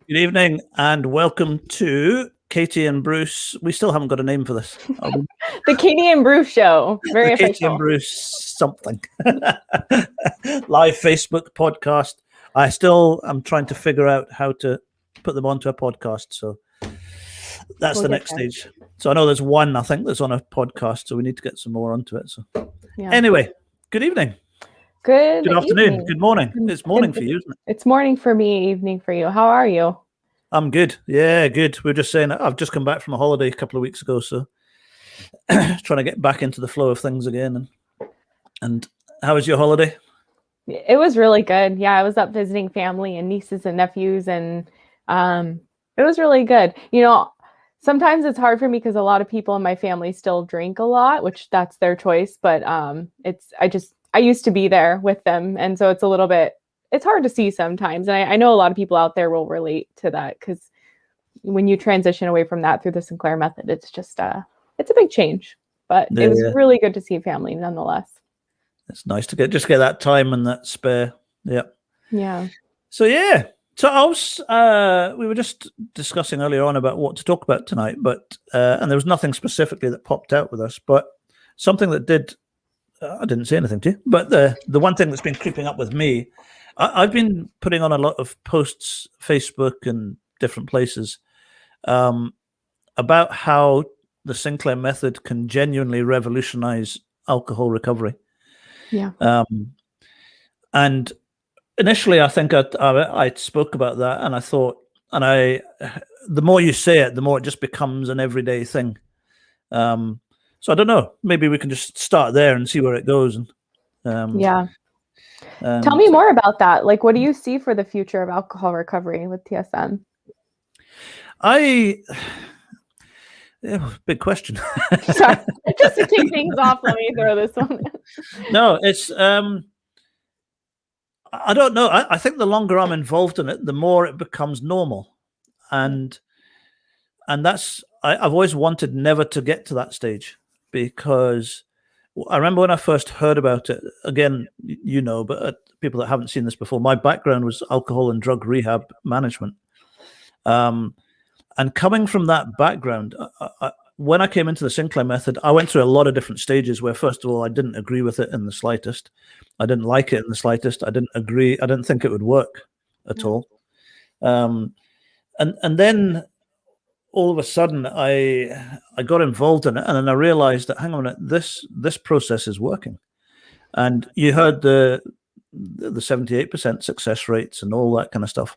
Good evening and welcome to Katie and Bruce. We still haven't got a name for this. The Katie and Bruce Show. Very official. Katie and Bruce something. Live Facebook podcast. I'm trying to figure out how to put them onto a podcast. So that's the next stage. So I know there's one, I think, that's on a podcast. So we need to get some more onto it. So anyway, good evening. Good afternoon. Evening. Good morning. It's morning for you, isn't it? It's morning for me, evening for you. How are you? I'm good. Yeah, good. We were just saying I've just come back from a holiday a couple of weeks ago, so trying to get back into the flow of things again. And how was your holiday? It was really good. Yeah, I was up visiting family and nieces and nephews, and it was really good. You know, sometimes it's hard for me because a lot of people in my family still drink a lot, which that's their choice. But I used to be there with them, and so it's hard to see sometimes. And I know a lot of people out there will relate to that because when you transition away from that through the Sinclair Method, it's just it's a big change. But it was really good to see family nonetheless. It's nice to get that time and that spare. Yeah. Yeah. So we were just discussing earlier on about what to talk about tonight, but and there was nothing specifically that popped out with us, but something that did. I didn't say anything to you, but the one thing that's been creeping up with me, I've been putting on a lot of posts, Facebook and different places, about how the Sinclair Method can genuinely revolutionize alcohol recovery. Yeah. And initially, I think I spoke about that, and I thought, the more you say it, the more it just becomes an everyday thing. So I don't know. Maybe we can just start there and see where it goes. Tell me more about that. Like, what do you see for the future of alcohol recovery with TSM? Big question. Sorry, just to kick things off, let me throw this one. No, it's I don't know. I think the longer I'm involved in it, the more it becomes normal, and that's I've always wanted never to get to that stage, because I remember when I first heard about it. Again, but people that haven't seen this before, my background was alcohol and drug rehab management. And coming from that background, when I came into the Sinclair Method, I went through a lot of different stages where, first of all, I didn't agree with it in the slightest. I didn't like it in the slightest. I didn't agree. I didn't think it would work at all. And then all of a sudden, I got involved in it, and then I realized that, hang on a minute, this process is working. And you heard the 78% success rates and all that kind of stuff.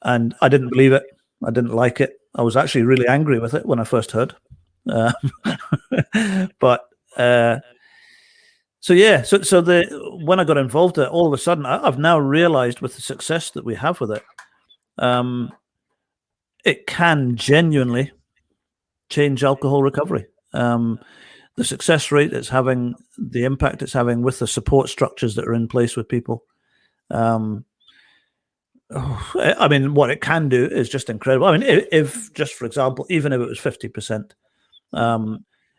And I didn't believe it. I didn't like it. I was actually really angry with it when I first heard. When I got involved in it, all of a sudden, I've now realized with the success that we have with it, it can genuinely change alcohol recovery. The success rate it's having, the impact it's having with the support structures that are in place with people. I mean, what it can do is just incredible. I mean, if just for example, even if it was 50%,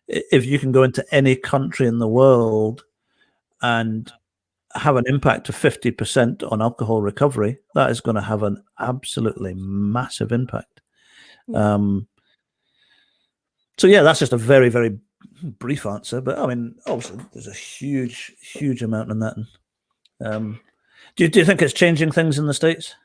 if you can go into any country in the world and have an impact of 50% on alcohol recovery, that is going to have an absolutely massive impact. So yeah, that's just a very, very brief answer. But I mean, obviously, there's a huge amount in that. Do you think it's changing things in the States?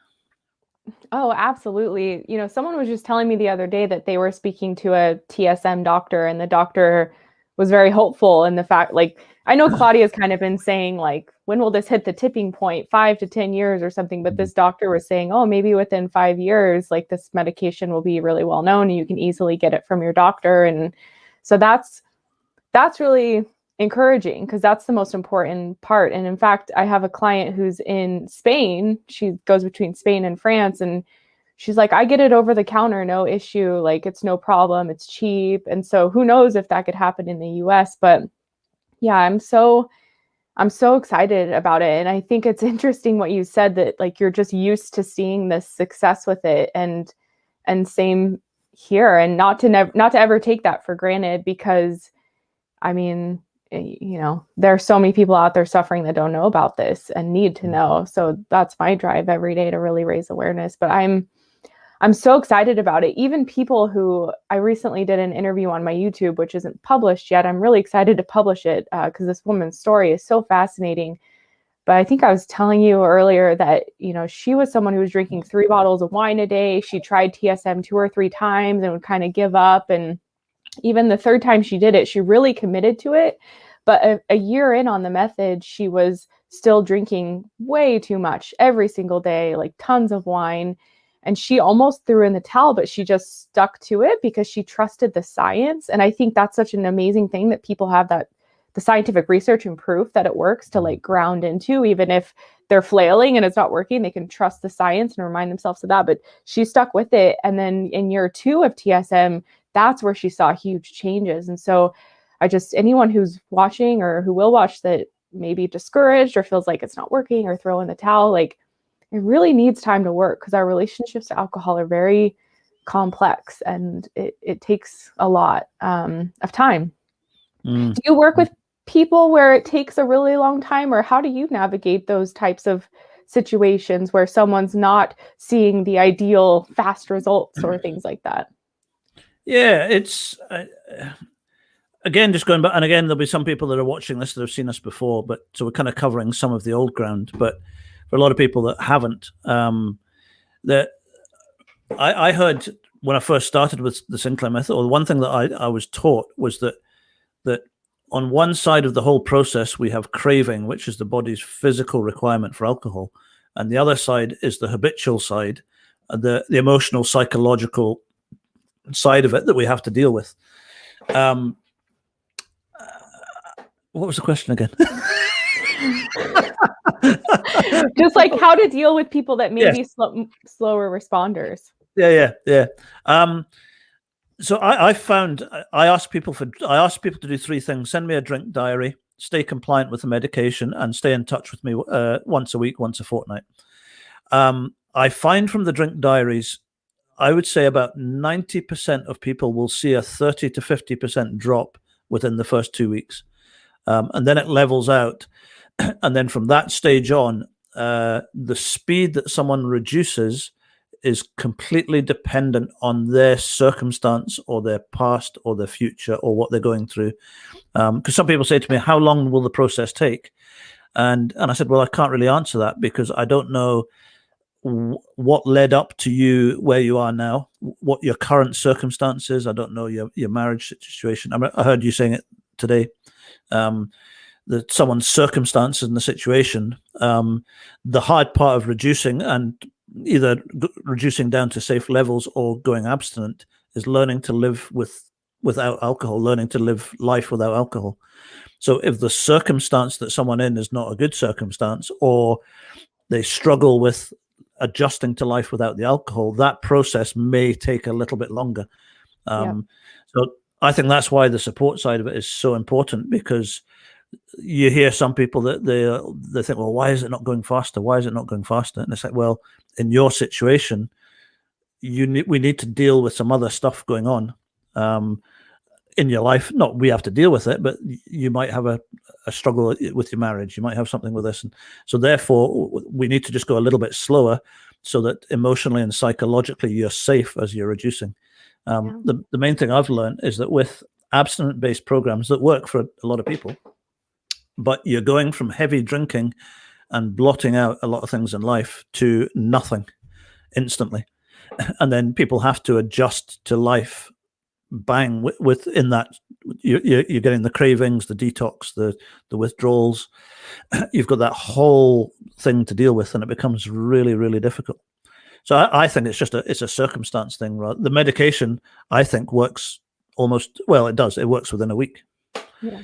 Oh, absolutely. You know, someone was just telling me the other day that they were speaking to a TSM doctor, and the doctor was very hopeful in the fact, like, I know Claudia's kind of been saying, like, when will this hit the tipping point, 5 to 10 years or something? But this doctor was saying, oh, maybe within 5 years, like, this medication will be really well known and you can easily get it from your doctor. And so that's really encouraging, because that's the most important part. And in fact, I have a client who's in Spain. She goes between Spain and France, and she's like, I get it over the counter, no issue. Like, it's no problem. It's cheap. And so who knows if that could happen in the US, but yeah, I'm so excited about it. And I think it's interesting what you said, that like, you're just used to seeing this success with it, and same here, and not to ever take that for granted, because I mean, you know, there are so many people out there suffering that don't know about this and need to know. So that's my drive every day, to really raise awareness. But I'm I'm so excited about it. Even people who, I recently did an interview on my YouTube, which isn't published yet. I'm really excited to publish it because this woman's story is so fascinating. But I think I was telling you earlier that, she was someone who was drinking 3 bottles of wine a day. She tried TSM 2 or 3 times and would kind of give up. And even the third time she did it, she really committed to it. But a year in on the method, she was still drinking way too much every single day, like tons of wine. And she almost threw in the towel, but she just stuck to it because she trusted the science. And I think that's such an amazing thing that people have, that the scientific research and proof that it works, to like ground into. Even if they're flailing and it's not working, they can trust the science and remind themselves of that. But she stuck with it. And then in year 2 of TSM, that's where she saw huge changes. And so anyone who's watching or who will watch that may be discouraged or feels like it's not working or throw in the towel, like, it really needs time to work, because our relationships to alcohol are very complex and it takes a lot of time. Do you work with people where it takes a really long time, or how do you navigate those types of situations where someone's not seeing the ideal fast results or things like that? Yeah, it's again, just going back, and again, there'll be some people that are watching this that have seen us before, but so we're kind of covering some of the old ground. But for a lot of people that haven't, that I heard when I first started with the Sinclair Method, or the one thing that I was taught was that on one side of the whole process we have craving, which is the body's physical requirement for alcohol, and the other side is the habitual side, the emotional, psychological side of it that we have to deal with. What was the question again? Just like how to deal with people that may be slower responders. Yeah. So I found I asked people to do 3 things: send me a drink diary, stay compliant with the medication, and stay in touch with me once a week, once a fortnight. I find from the drink diaries, I would say about 90% of people will see a 30 to 50% drop within the first 2 weeks. And then it levels out. And then from that stage on, the speed that someone reduces is completely dependent on their circumstance or their past or their future or what they're going through. Because some people say to me, how long will the process take? And I said, well, I can't really answer that because I don't know what led up to you where you are now, what your current circumstances. I don't know your marriage situation. I heard you saying it today, that someone's circumstances and the situation, the hard part of reducing, and either reducing down to safe levels or going abstinent, is learning to live without alcohol, learning to live life without alcohol. So if the circumstance that someone in is not a good circumstance, or they struggle with adjusting to life without the alcohol, that process may take a little bit longer. So I think that's why the support side of it is so important, because you hear some people that they think, well, why is it not going faster? Why is it not going faster? And it's like, well, in your situation, we need to deal with some other stuff going on in your life. Not we have to deal with it, but you might have a struggle with your marriage. You might have something with this. And so therefore, we need to just go a little bit slower so that emotionally and psychologically you're safe as you're reducing. The main thing I've learned is that with abstinent-based programs that work for a lot of people, but you're going from heavy drinking and blotting out a lot of things in life to nothing instantly. And then people have to adjust to life, bang, within that. You're getting the cravings, the detox, the withdrawals. You've got that whole thing to deal with, and it becomes really, really difficult. So I think it's just it's a circumstance thing. Right? The medication, I think, works almost, well, it does. It works within a week. Yeah.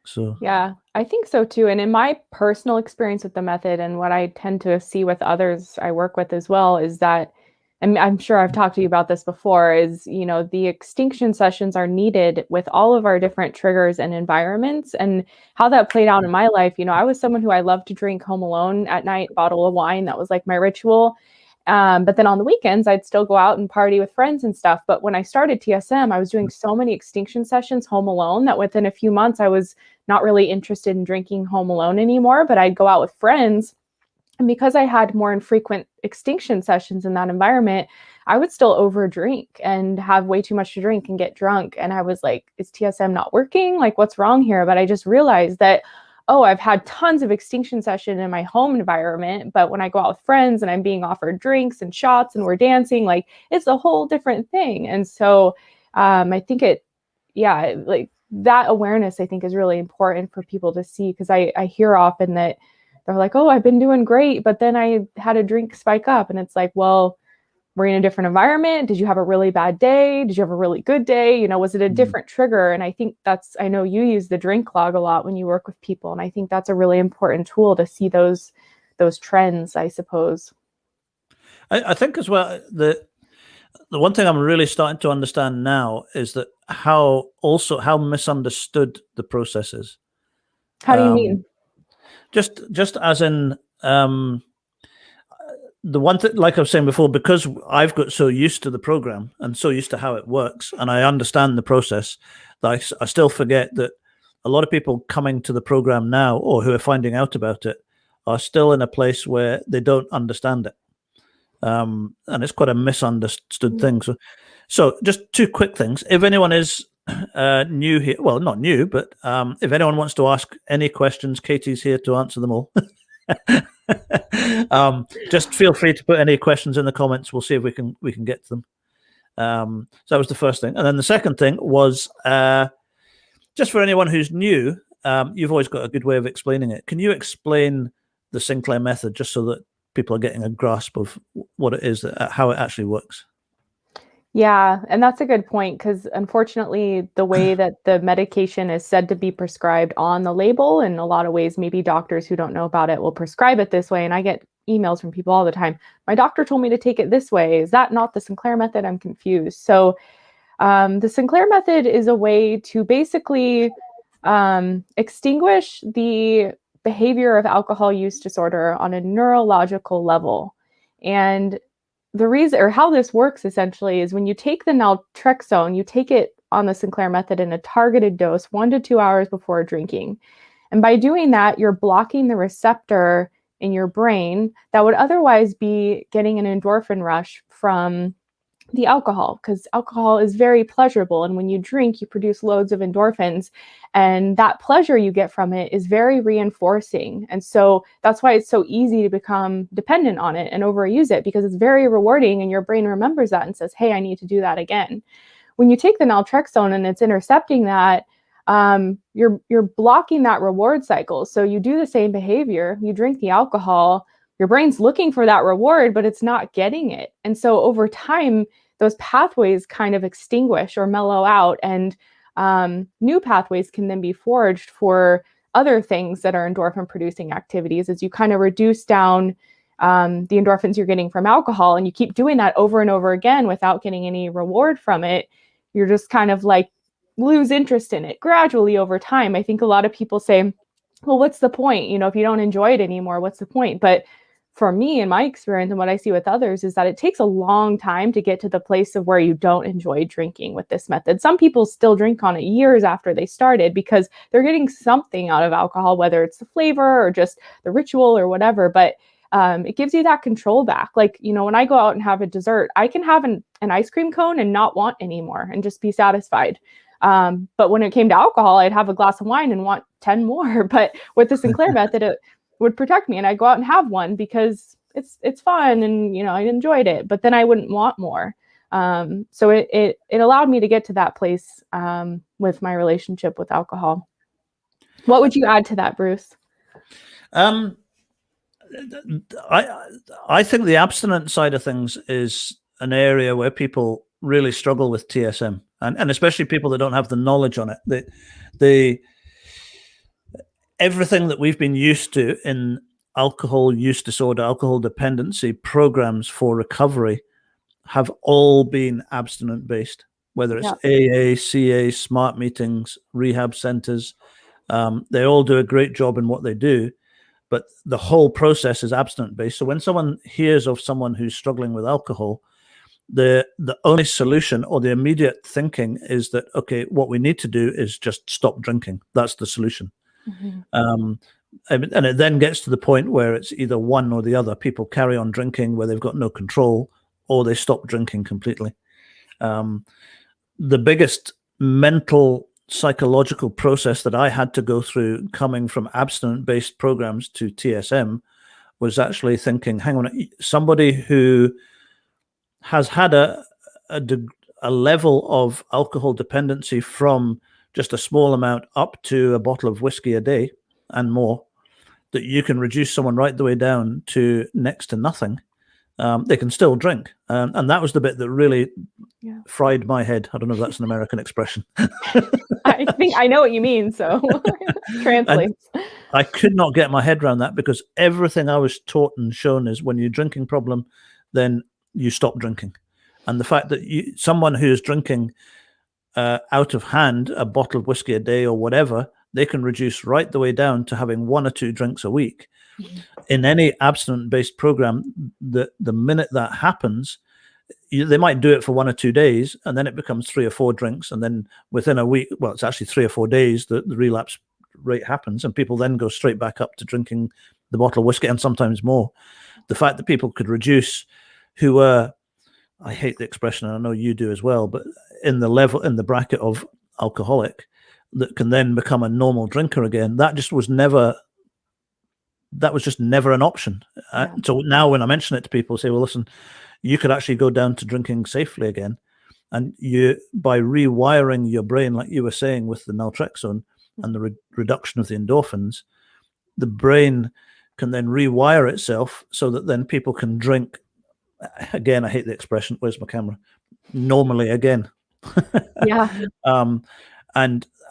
So yeah, I think so too. And in my personal experience with the method, and what I tend to see with others I work with as well, is that, and I'm sure I've talked to you about this before, is, the extinction sessions are needed with all of our different triggers and environments. And how that played out in my life, I was someone who I loved to drink home alone at night, bottle of wine. That was like my ritual. But then on the weekends, I'd still go out and party with friends and stuff. But when I started TSM, I was doing so many extinction sessions home alone that within a few months, I was not really interested in drinking home alone anymore. But I'd go out with friends And because I had more infrequent extinction sessions in that environment, I would still overdrink and have way too much to drink and get drunk. And I was like, is TSM not working? Like, what's wrong here? But I just realized that, oh, I've had tons of extinction session in my home environment. But when I go out with friends and I'm being offered drinks and shots and we're dancing, like, it's a whole different thing. And so I think like that awareness, I think, is really important for people to see, because I hear often that they're like, oh, I've been doing great, but then I had a drink spike up. And it's like, well, we're in a different environment. Did you have a really bad day? Did you have a really good day? You know, was it a different trigger? And I think I know you use the drink log a lot when you work with people. And I think that's a really important tool to see those trends, I suppose. I think as well, the one thing I'm really starting to understand now is that how misunderstood the process is. How do you mean? Just as in, the one thing, like I was saying before, because I've got so used to the program and so used to how it works, and I understand the process, that I still forget that a lot of people coming to the program now, or who are finding out about it, are still in a place where they don't understand it. And it's quite a misunderstood thing. So just two quick things. If anyone is new here, well, not new, but if anyone wants to ask any questions, Katie's here to answer them all. Just feel free to put any questions in the comments. We'll see if we can get to them. So that was the first thing. And then the second thing was, just for anyone who's new, you've always got a good way of explaining it. Can you explain the Sinclair method, just so that people are getting a grasp of what it is, how it actually works? Yeah, and that's a good point, because unfortunately, the way that the medication is said to be prescribed on the label, in a lot of ways, maybe doctors who don't know about it will prescribe it this way. And I get emails from people all the time. My doctor told me to take it this way. Is that not the Sinclair method? I'm confused. So the Sinclair method is a way to basically extinguish the behavior of alcohol use disorder on a neurological level. And the reason, or how this works essentially, is when you take the naltrexone, you take it on the Sinclair method in a targeted dose 1 to 2 hours before drinking. And by doing that, you're blocking the receptor in your brain that would otherwise be getting an endorphin rush from the alcohol, because alcohol is very pleasurable. And when you drink, you produce loads of endorphins, and that pleasure you get from it is very reinforcing. And so that's why it's so easy to become dependent on it and overuse it, because it's very rewarding and your brain remembers that and says, hey, I need to do that again. When you take the naltrexone and it's intercepting that, you're blocking that reward cycle. So you do the same behavior, you drink the alcohol, your brain's looking for that reward, but it's not getting it. And so over time, those pathways kind of extinguish or mellow out, and new pathways can then be forged for other things that are endorphin producing activities, as you kind of reduce down the endorphins you're getting from alcohol, and you keep doing that over and over again without getting any reward from it. You're just kind of like lose interest in it gradually over time. I think a lot of people say, well, what's the point? You know, if you don't enjoy it anymore, what's the point? But for me, in my experience and what I see with others, is that it takes a long time to get to the place of where you don't enjoy drinking with this method. Some people still drink on it years after they started because they're getting something out of alcohol, whether it's the flavor or just the ritual or whatever. But it gives you that control back. Like, you know, when I go out and have a dessert, I can have an ice cream cone and not want anymore and just be satisfied. But when it came to alcohol, I'd have a glass of wine and want 10 more. But with the Sinclair method, it would protect me, and I'd go out and have one because it's fun and, you know, I enjoyed it, but then I wouldn't want more. So it allowed me to get to that place with my relationship with alcohol. What would you add to that, Bruce? I think the abstinence side of things is an area where people really struggle with TSM, and especially people that don't have the knowledge on it. Everything that we've been used to in alcohol use disorder, alcohol dependency programs for recovery have all been abstinent based, whether it's AA, CA, SMART meetings, rehab centers. They all do a great job in what they do, but the whole process is abstinent based. So when someone hears of someone who's struggling with alcohol, the only solution or the immediate thinking is that, okay, what we need to do is just stop drinking. That's the solution. Mm-hmm. and it then gets to the point where it's either one or the other. People carry on drinking where they've got no control, or they stop drinking completely. The biggest mental, psychological process that I had to go through coming from abstinent-based programs to TSM was actually thinking, hang on, somebody who has had a level of alcohol dependency from just a small amount up to a bottle of whiskey a day and more, that you can reduce someone right the way down to next to nothing. They can still drink. And that was the bit that really fried my head. I don't know if that's an American expression. I think I know what you mean, so translates. And I could not get my head around that, because everything I was taught and shown is when you're drinking problem, then you stop drinking. And the fact that someone who is drinking out of hand a bottle of whiskey a day or whatever, they can reduce right the way down to having 1 or 2 drinks a week. In any abstinent-based program, the minute that happens, they might do it for 1 or 2 days, and then it becomes 3 or 4 drinks, and then within a week, well, it's actually 3 or 4 days, the relapse rate happens, and people then go straight back up to drinking the bottle of whiskey and sometimes more. The fact that people could reduce, who were, I hate the expression, and I know you do as well, but in the bracket of alcoholic, that can then become a normal drinker again, that was just never an option. So now when I mention it to people, say, well, listen, you could actually go down to drinking safely again. And by rewiring your brain, like you were saying, with the naltrexone and the reduction of the endorphins, the brain can then rewire itself so that then people can drink, again, I hate the expression, where's my camera? Normally again. Yeah.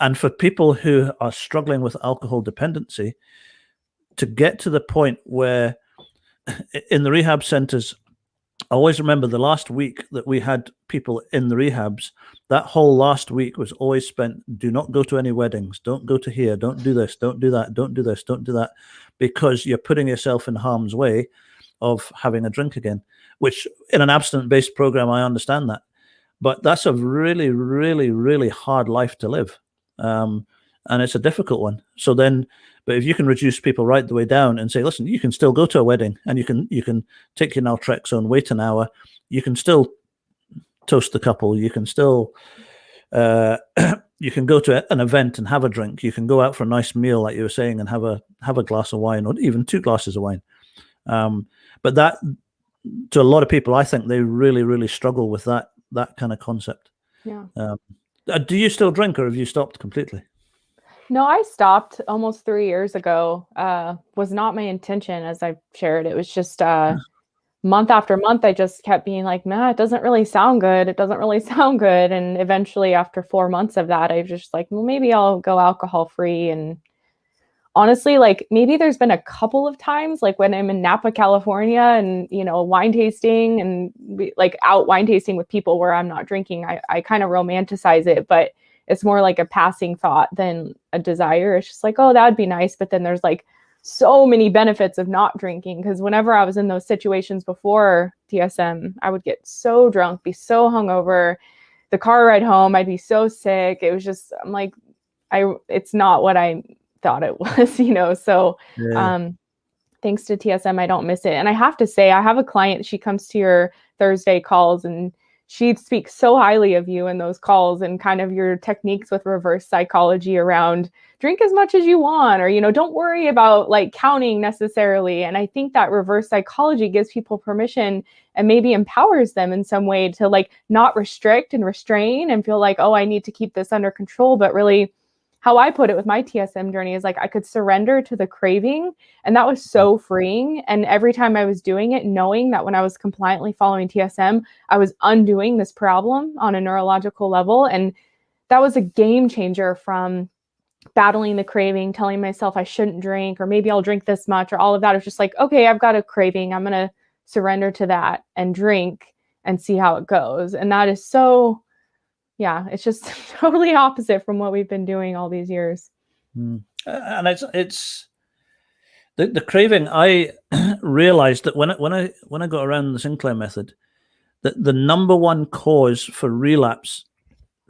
And for people who are struggling with alcohol dependency, to get to the point where in the rehab centers, I always remember the last week that we had people in the rehabs, that whole last week was always spent, do not go to any weddings, don't go to here, don't do this, don't do that, don't do this, don't do that, because you're putting yourself in harm's way of having a drink again, which in an abstinent-based program, I understand that. But that's a really, really, really hard life to live. And it's a difficult one. So then, but if you can reduce people right the way down and say, listen, you can still go to a wedding, and you can take your naltrexone, wait an hour, you can still toast the couple, you can still you can go to an event and have a drink, you can go out for a nice meal, like you were saying, and have a glass of wine, or even 2 glasses of wine. But that, to a lot of people, I think they really, really struggle with that kind of concept. Yeah. Do you still drink, or have you stopped completely? No, I stopped almost 3 years ago. Was not my intention, as I've shared. It was just month after month, I just kept being like, nah, it doesn't really sound good. It doesn't really sound good. And eventually, after 4 months of that, I was just like, well, maybe I'll go alcohol free. And honestly, like, maybe there's been a couple of times, like when I'm in Napa, California, and, wine tasting and out wine tasting with people where I'm not drinking, I kind of romanticize it, but it's more like a passing thought than a desire. It's just like, oh, that'd be nice. But then there's like so many benefits of not drinking, because whenever I was in those situations before TSM, I would get so drunk, be so hungover. The car ride home, I'd be so sick. It was just, I'm like, it's not what I thought it was, So thanks to TSM, I don't miss it. And I have to say, I have a client, she comes to your Thursday calls, and she speaks so highly of you in those calls, and kind of your techniques with reverse psychology around drink as much as you want, or, don't worry about like counting necessarily. And I think that reverse psychology gives people permission and maybe empowers them in some way to like not restrict and restrain and feel like, oh, I need to keep this under control. But really, how I put it with my TSM journey is like, I could surrender to the craving, and that was so freeing. And every time I was doing it, knowing that when I was compliantly following TSM, I was undoing this problem on a neurological level. And that was a game changer from battling the craving, telling myself I shouldn't drink, or maybe I'll drink this much, or all of that. It's just like, okay, I've got a craving, I'm going to surrender to that and drink and see how it goes. And that is so, yeah, it's just totally opposite from what we've been doing all these years. And it's the craving. I realized that when I got around the Sinclair method, that the number one cause for relapse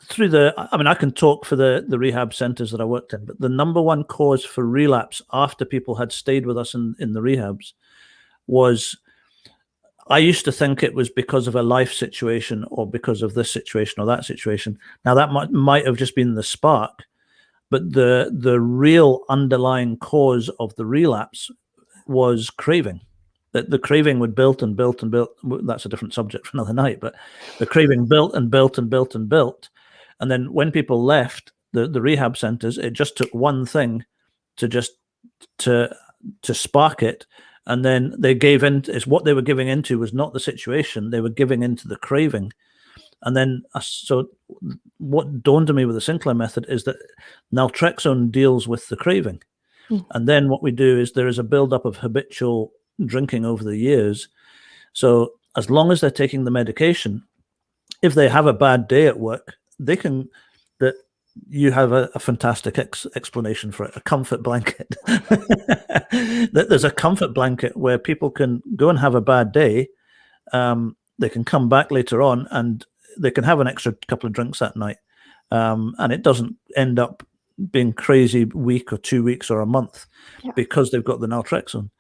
through the, I mean, I can talk for the rehab centers that I worked in, but the number one cause for relapse after people had stayed with us in the rehabs was, I used to think it was because of a life situation or because of this situation or that situation. Now that might have just been the spark, but the real underlying cause of the relapse was craving. That the craving would build and build and build. That's a different subject for another night, but the craving built and built and built and built. And then when people left the rehab centers, it just took one thing to spark it. And then they gave in. It's what they were giving into was not the situation. They were giving into the craving. And then, so what dawned on me with the Sinclair method is that naltrexone deals with the craving. And then what we do is there is a buildup of habitual drinking over the years. So as long as they're taking the medication, if they have a bad day at work, they can, that you have a fantastic explanation for it, a comfort blanket. There's a comfort blanket where people can go and have a bad day. They can come back later on and they can have an extra couple of drinks that night. And it doesn't end up being crazy week or 2 weeks or a month because they've got the naltrexone.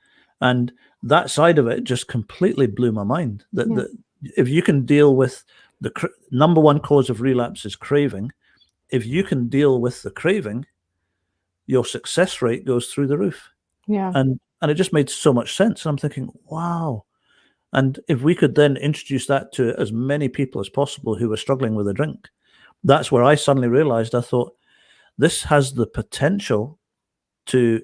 And that side of it just completely blew my mind. That if you can deal with the number one cause of relapse is craving, if you can deal with the craving, your success rate goes through the roof. Yeah. And it just made so much sense. And I'm thinking, wow. And if we could then introduce that to as many people as possible who were struggling with a drink, that's where I suddenly realized, I thought, this has the potential to,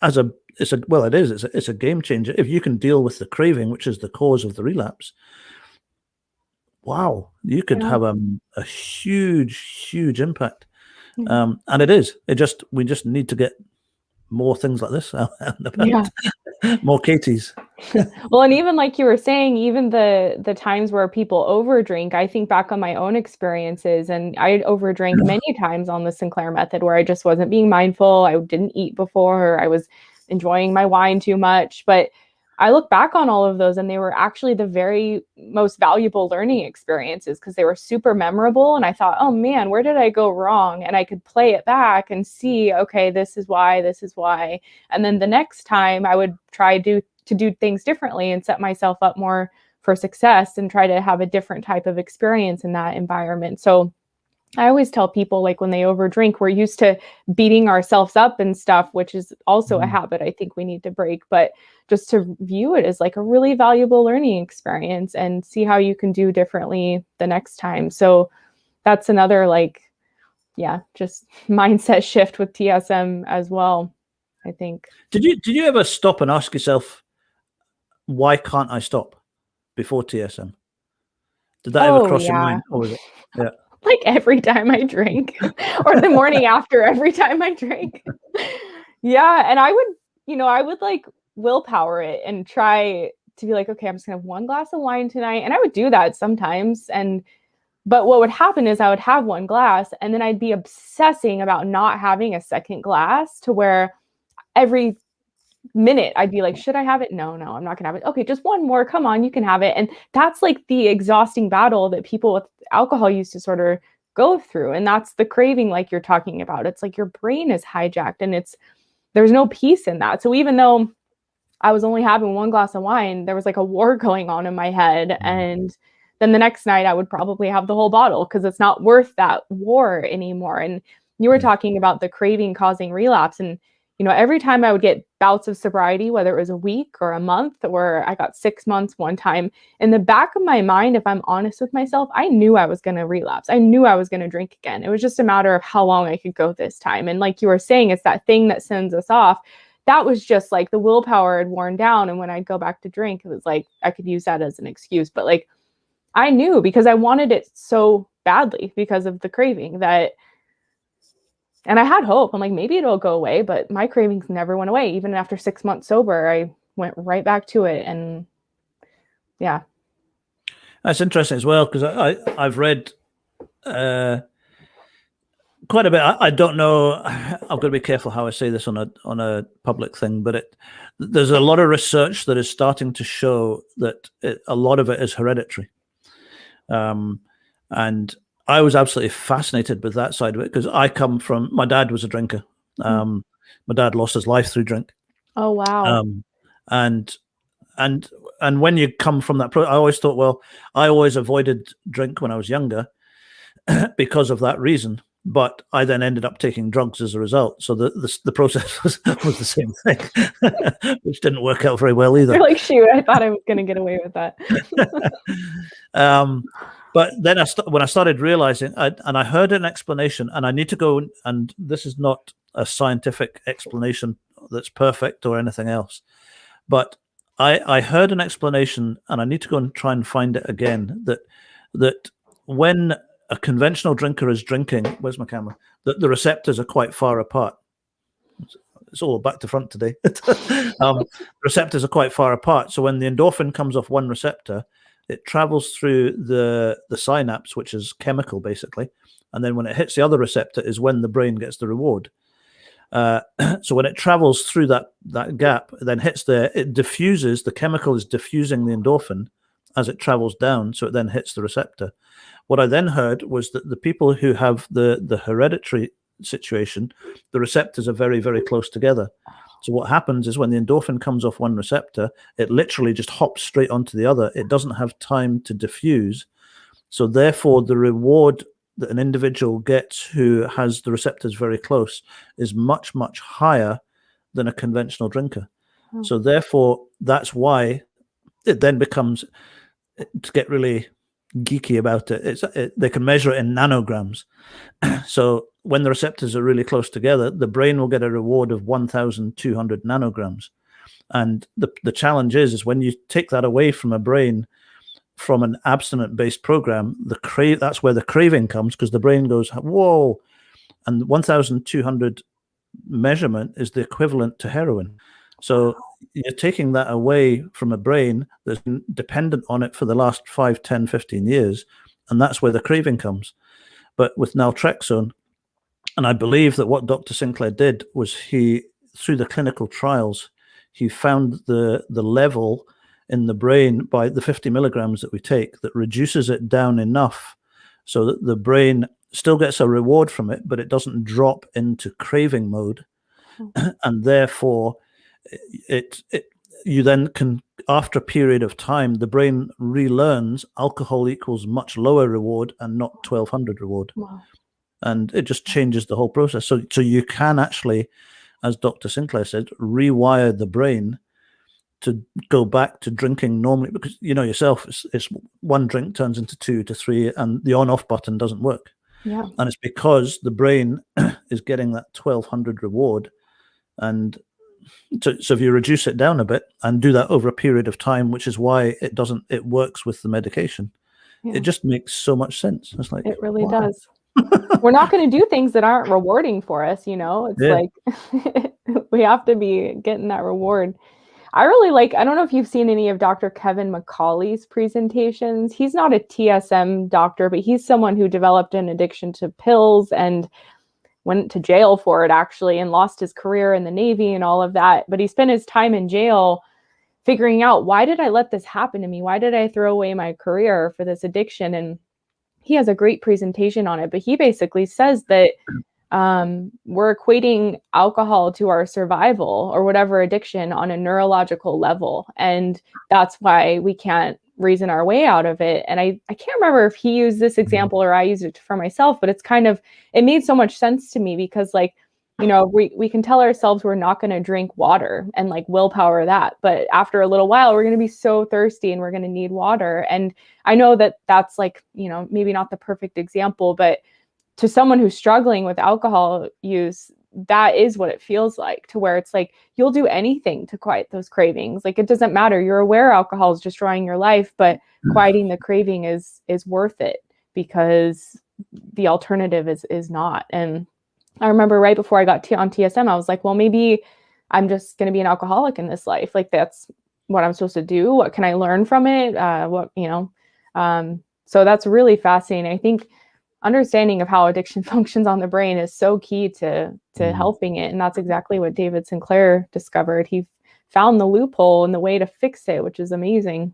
it's a game changer. If you can deal with the craving, which is the cause of the relapse, wow, you could have a huge impact. And it is. We just need to get more things like this out and about. More Katies. Well, and even like you were saying, even the times where people overdrink, I think back on my own experiences, and I overdrank many times on the Sinclair method where I just wasn't being mindful. I didn't eat before, or I was enjoying my wine too much. But I look back on all of those and they were actually the very most valuable learning experiences because they were super memorable. And I thought, oh man, where did I go wrong? And I could play it back and see, okay, this is why. And then the next time I would try to do things differently and set myself up more for success and try to have a different type of experience in that environment. So I always tell people, like, when they overdrink, we're used to beating ourselves up and stuff, which is also a habit I think we need to break, but just to view it as like a really valuable learning experience and see how you can do differently the next time. So that's another, like, just mindset shift with TSM as well, I think. Did you ever stop and ask yourself, why can't I stop before TSM? Did that ever cross your mind? Or was it? Yeah. Like every time I drink or the morning after every time I drink. And I would like willpower it and try to be like, okay, I'm just gonna have one glass of wine tonight. And I would do that sometimes. But what would happen is I would have one glass and then I'd be obsessing about not having a second glass to where every minute I'd be like, should I have it? No, I'm not gonna have it. Okay, just one more. Come on, you can have it. And that's like the exhausting battle that people with alcohol used to sort of go through. And that's the craving, like you're talking about. It's like your brain is hijacked and there's no peace in that. So even though I was only having one glass of wine, there was like a war going on in my head. And then the next night I would probably have the whole bottle because it's not worth that war anymore. And you were talking about the craving causing relapse. And every time I would get bouts of sobriety, whether it was a week or a month, or I got 6 months one time, in the back of my mind, if I'm honest with myself, I knew I was going to relapse. I knew I was going to drink again. It was just a matter of how long I could go this time. And like you were saying, it's that thing that sends us off. That was just like the willpower had worn down. And when I'd go back to drink, it was like, I could use that as an excuse. But like, I knew because I wanted it so badly because of the craving and I had hope. I'm like, maybe it'll go away, but my cravings never went away. Even after 6 months sober, I went right back to it. And that's interesting as well, because I've read quite a bit. I don't know. I've got to be careful how I say this on a public thing, but there's a lot of research that is starting to show that a lot of it is hereditary. And I was absolutely fascinated with that side of it because I come from, my dad was a drinker. My dad lost his life through drink. Oh, wow. And and and when you come from that, I always thought, well, I always avoided drink when I was younger because of that reason. But I then ended up taking drugs as a result. So the process was the same thing, which didn't work out very well either. You're like, shoot, I thought I was going to get away with that. But then when I started realizing, and I heard an explanation, and I need to go, and this is not a scientific explanation that's perfect or anything else, but I heard an explanation, and I need to go and try and find it again, that when a conventional drinker is drinking, where's my camera? That the receptors are quite far apart. It's all back to front today. Receptors are quite far apart. So when the endorphin comes off one receptor, it travels through the synapse, which is chemical basically. And then when it hits the other receptor is when the brain gets the reward. So when it travels through that gap, then hits there, it diffuses, the chemical is diffusing the endorphin as it travels down. So it then hits the receptor. What I then heard was that the people who have the hereditary situation, the receptors are very, very close together. So what happens is when the endorphin comes off one receptor, it literally just hops straight onto the other. It doesn't have time to diffuse. So therefore, the reward that an individual gets who has the receptors very close is much, much higher than a conventional drinker. So therefore, that's why it then becomes, to get really geeky about it, they can measure it in nanograms. So when the receptors are really close together, the brain will get a reward of 1,200 nanograms. And the challenge is when you take that away from a brain, from an abstinent-based program, that's where the craving comes, because the brain goes, whoa, and 1,200 measurement is the equivalent to heroin. So you're taking that away from a brain that's been dependent on it for the last 5, 10, 15 years, and that's where the craving comes. But with naltrexone, and I believe that what Dr. Sinclair did was through the clinical trials, he found the level in the brain by the 50 milligrams that we take that reduces it down enough so that the brain still gets a reward from it, but it doesn't drop into craving mode. And therefore, you then can, after a period of time, the brain relearns alcohol equals much lower reward and not 1,200 reward. Wow. And it just changes the whole process. So you can actually, as Dr. Sinclair said, rewire the brain to go back to drinking normally, because you know yourself, it's one drink turns into 2 to 3, and the on-off button doesn't work. Yeah. And it's because the brain is getting that 1,200 reward. And so if you reduce it down a bit and do that over a period of time, which is why it works with the medication, it just makes so much sense. It's like, it really does. We're not going to do things that aren't rewarding for us, it's like we have to be getting that reward. I really I don't know if you've seen any of Dr. Kevin McCauley's presentations. He's not a TSM doctor, but he's someone who developed an addiction to pills and went to jail for it actually, and lost his career in the Navy and all of that. But he spent his time in jail figuring out, why did I let this happen to me? Why did I throw away my career for this addiction? And he has a great presentation on it, but he basically says that we're equating alcohol to our survival or whatever addiction on a neurological level. And that's why we can't reason our way out of it. And I can't remember if he used this example or I used it for myself, but it made so much sense to me because we can tell ourselves we're not going to drink water and willpower that. But after a little while, we're going to be so thirsty and we're going to need water. And I know that that's maybe not the perfect example, but to someone who's struggling with alcohol use, that is what it feels like, to where it's like you'll do anything to quiet those cravings. It doesn't matter. You're aware alcohol is destroying your life, but quieting the craving is worth it because the alternative is not. And I remember right before I got on TSM, I was like, well, maybe I'm just going to be an alcoholic in this life. That's what I'm supposed to do. What can I learn from it? So that's really fascinating. I think understanding of how addiction functions on the brain is so key to helping it. And that's exactly what David Sinclair discovered. He found the loophole and the way to fix it, which is amazing.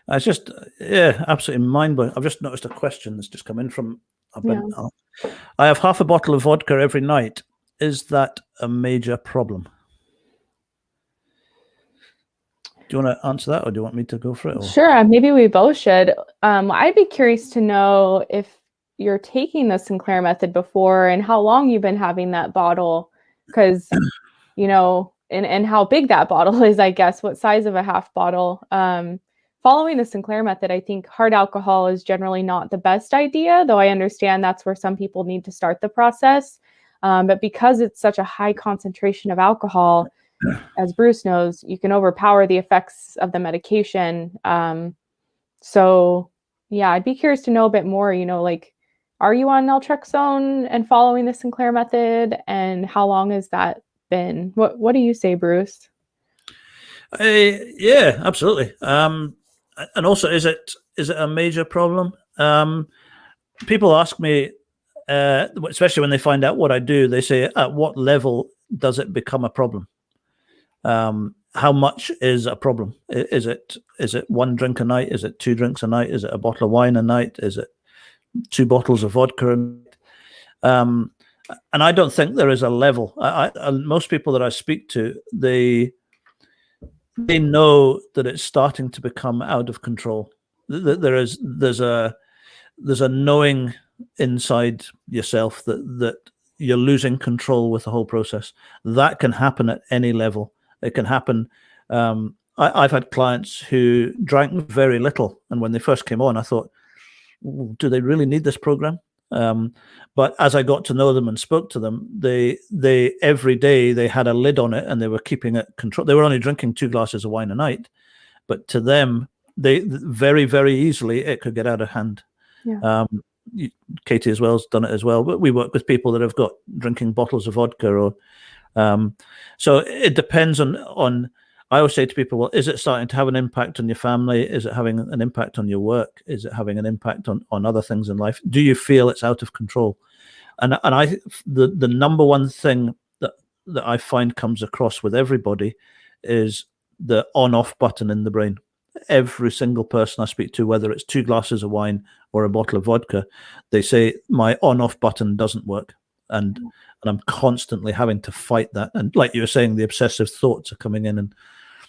It's just, yeah, absolutely mind-blowing. I've just noticed a question that's just come in from, I have half a bottle of vodka every night. Is that a major problem? Do you want to answer that, or do you want me to go for it? Or? Sure, maybe we both should. I'd be curious to know if you're taking the Sinclair method before and how long you've been having that bottle, because, you know, and how big that bottle is, I guess, what size of a half bottle. Following the Sinclair method, I think hard alcohol is generally not the best idea, though I understand that's where some people need to start the process. But because it's such a high concentration of alcohol, as Bruce knows, you can overpower the effects of the medication. So yeah, I'd be curious to know a bit more, you know, like, are you on naltrexone and following the Sinclair method? And how long has that been? What do you say, Bruce? Yeah, absolutely. And also, is it a major problem? People ask me, especially when they find out what I do, they say, at what level does it become a problem? How much is a problem? Is it one drink a night? Is it 2 drinks a night? Is it a bottle of wine a night? Is it 2 bottles of vodka a night? And I don't think there is a level. Most people that I speak to, they know that it's starting to become out of control. There's a knowing inside yourself that you're losing control with the whole process. That can happen at any level. It can happen. I've had clients who drank very little, and when they first came on, I thought, do they really need this program? But as I got to know them and spoke to them, they every day they had a lid on it and they were keeping it control. They were only drinking 2 glasses of wine a night, but to them, they very, very easily it could get out of hand. Yeah. Katie as well has done it as well, but we work with people that have got drinking bottles of vodka, or so it depends on. I always say to people, well, is it starting to have an impact on your family? Is it having an impact on your work? Is it having an impact on other things in life? Do you feel it's out of control? And the number one thing that I find comes across with everybody is the on-off button in the brain. Every single person I speak to, whether it's 2 glasses of wine or a bottle of vodka, they say my on-off button doesn't work, and I'm constantly having to fight that. And like you were saying, the obsessive thoughts are coming in, and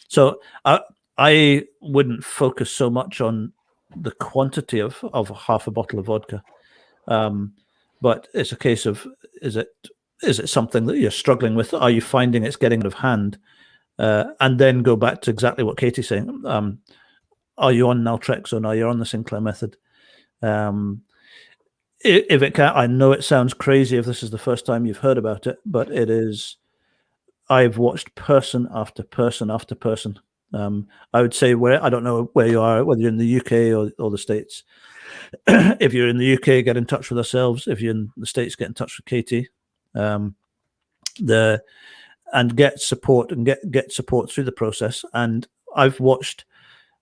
so I wouldn't focus so much on the quantity of half a bottle of vodka, but it's a case of is it something that you're struggling with? Are you finding it's getting out of hand? And then go back to exactly what Katie's saying. Are you on naltrexone? Are you on the Sinclair method? If it can, I know it sounds crazy if this is the first time you've heard about it, but it is. I've watched person after person after person. I would say I don't know where you are, whether you're in the UK or the States. If you're in the UK, get in touch with ourselves. If you're in the States, get in touch with Katie. And get support and get support through the process. And I've watched,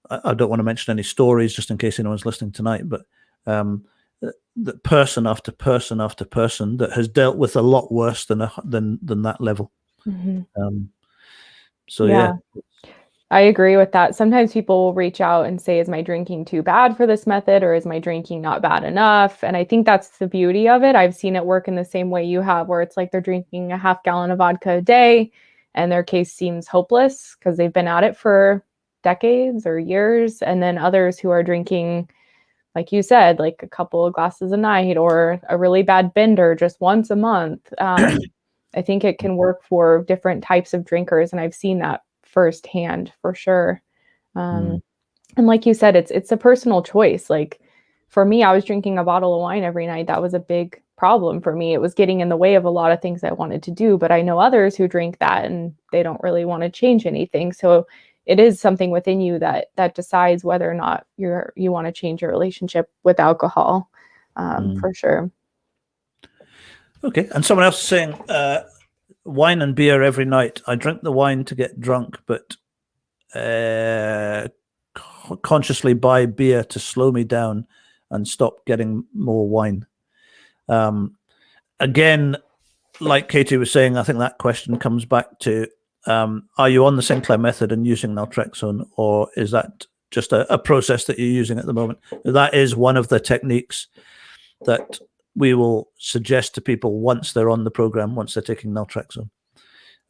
I don't want to mention any stories just in case anyone's listening tonight, but the person after person after person that has dealt with a lot worse than that level. Mm-hmm. So yeah. I agree with that. Sometimes people will reach out and say, is my drinking too bad for this method, or is my drinking not bad enough? And I think that's the beauty of it. I've seen it work in the same way you have, where it's like they're drinking a half gallon of vodka a day and their case seems hopeless because they've been at it for decades or years. And then others who are drinking, like you said, like a couple of glasses a night or a really bad bender just once a month. I think it can work for different types of drinkers. And I've seen that firsthand for sure. And like you said, it's a personal choice. Like for me, I was drinking a bottle of wine every night. That was a big problem for me. It was getting in the way of a lot of things I wanted to do, but I know others who drink that and they don't really want to change anything. So it is something within you that decides whether or not you want to change your relationship with alcohol, for sure. Okay. And someone else is saying, wine and beer every night. I drink the wine to get drunk, but consciously buy beer to slow me down and stop getting more wine. Again, like Katie was saying, I think that question comes back to, are you on the Sinclair method and using naltrexone, or is that just a process that you're using at the moment. That is one of the techniques that we will suggest to people once they're on the program, once they're taking naltrexone.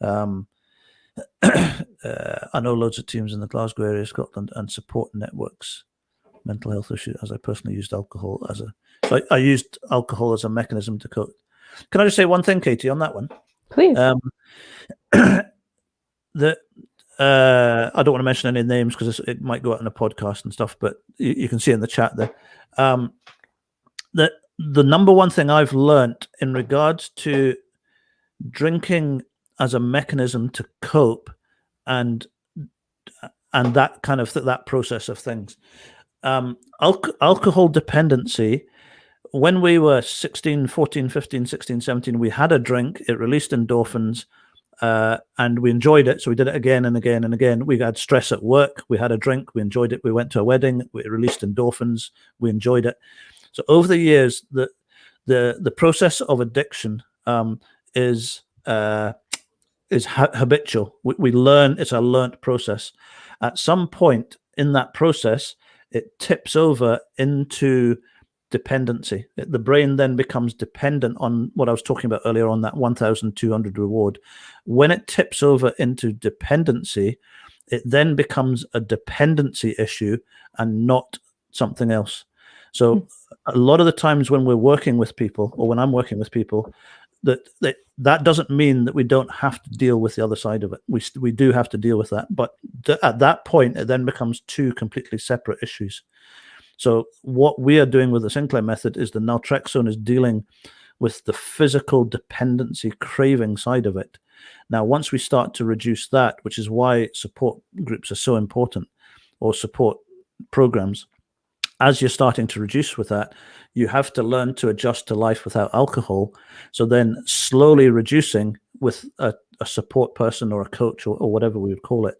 I know loads of teams in the Glasgow area, Scotland, and support networks, mental health issue, as I personally used alcohol as a... So I used alcohol as a mechanism to cope. Can I just say one thing, Katie, on that one? Please. I don't want to mention any names because it might go out in a podcast and stuff, but you can see in the chat there. The number one thing I've learned in regards to drinking as a mechanism to cope and that kind of that process of things, alcohol dependency, when we were 16, 14, 15, 16, 17, we had a drink, it released endorphins, and we enjoyed it. So we did it again and again and again. We had stress at work, we had a drink, we enjoyed it. We went to a wedding, we released endorphins, we enjoyed it. So over the years, the process of addiction is habitual. We learn, it's a learnt process. At some point in that process, it tips over into dependency. The brain then becomes dependent on what I was talking about earlier on, that 1,200 reward. When it tips over into dependency, it then becomes a dependency issue and not something else. So a lot of the times when we're working with people, or when I'm working with people, that doesn't mean that we don't have to deal with the other side of it. We do have to deal with that, but at that point it then becomes two completely separate issues. So what we are doing with the Sinclair method is the naltrexone is dealing with the physical dependency craving side of it. Now, once we start to reduce that, which is why support groups are so important, or support programs, as you're starting to reduce with that, you have to learn to adjust to life without alcohol. So then slowly reducing with a support person or a coach or whatever we would call it,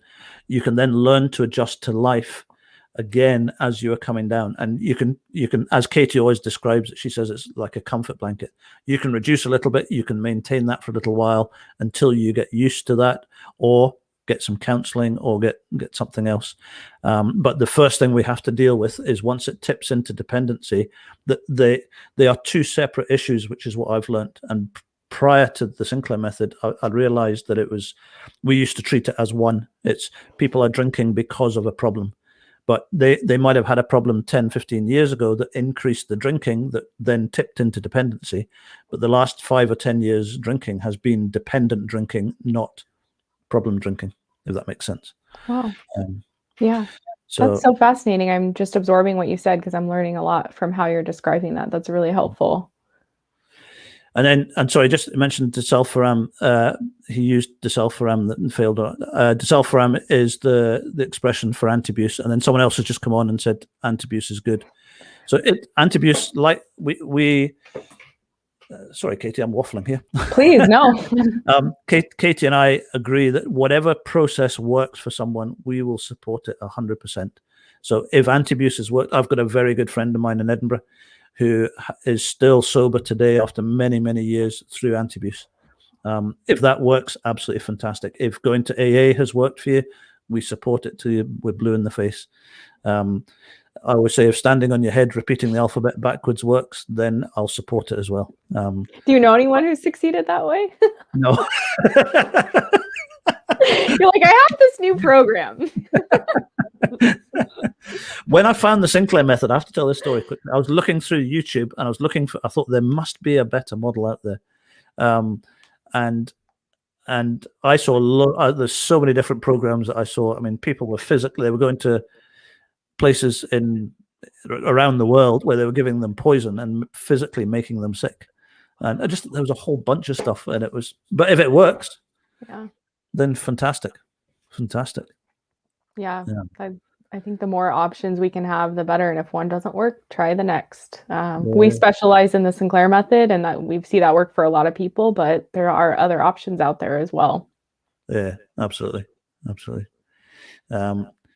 you can then learn to adjust to life again as you are coming down. And you can, as Katie always describes it, she says it's like a comfort blanket. You can reduce a little bit, you can maintain that for a little while until you get used to that, or get some counseling, or get something else. But the first thing we have to deal with is once it tips into dependency, that they are two separate issues, which is what I've learned. And prior to the Sinclair method, I realized that we used to treat it as one. It's people are drinking because of a problem, but they might have had a problem 10, 15 years ago that increased the drinking that then tipped into dependency. But the last 5 or 10 years drinking has been dependent drinking, not problem drinking, if that makes sense. Wow. Yeah. So that's so fascinating. I'm just absorbing what you said because I'm learning a lot from how you're describing that. That's really helpful. And sorry, just mentioned disulfiram. He used disulfiram that failed. Disulfiram is the expression for antabuse, and then someone else has just come on and said antabuse is good. So antabuse, like we sorry, Katie, I'm waffling here. Please, no. Katie and I agree that whatever process works for someone, we will support it 100%. So if antabuse has worked, I've got a very good friend of mine in Edinburgh who is still sober today after many, many years through antabuse. If that works, absolutely fantastic. If going to AA has worked for you, we support it till we're blue in the face. I would say if standing on your head, repeating the alphabet backwards works, then I'll support it as well. Do you know anyone who's succeeded that way? No. You're like, I have this new program. When I found the Sinclair method, I have to tell this story quickly. I was looking through YouTube and I thought there must be a better model out there. And I saw there's so many different programs that I saw. I mean, people were they were going to places around the world where they were giving them poison and physically making them sick. And there was a whole bunch of stuff, and but if it works, then fantastic. Yeah. I think the more options we can have, the better. And if one doesn't work, try the next. We specialize in the Sinclair method, and that we see that work for a lot of people, but there are other options out there as well. Yeah, absolutely.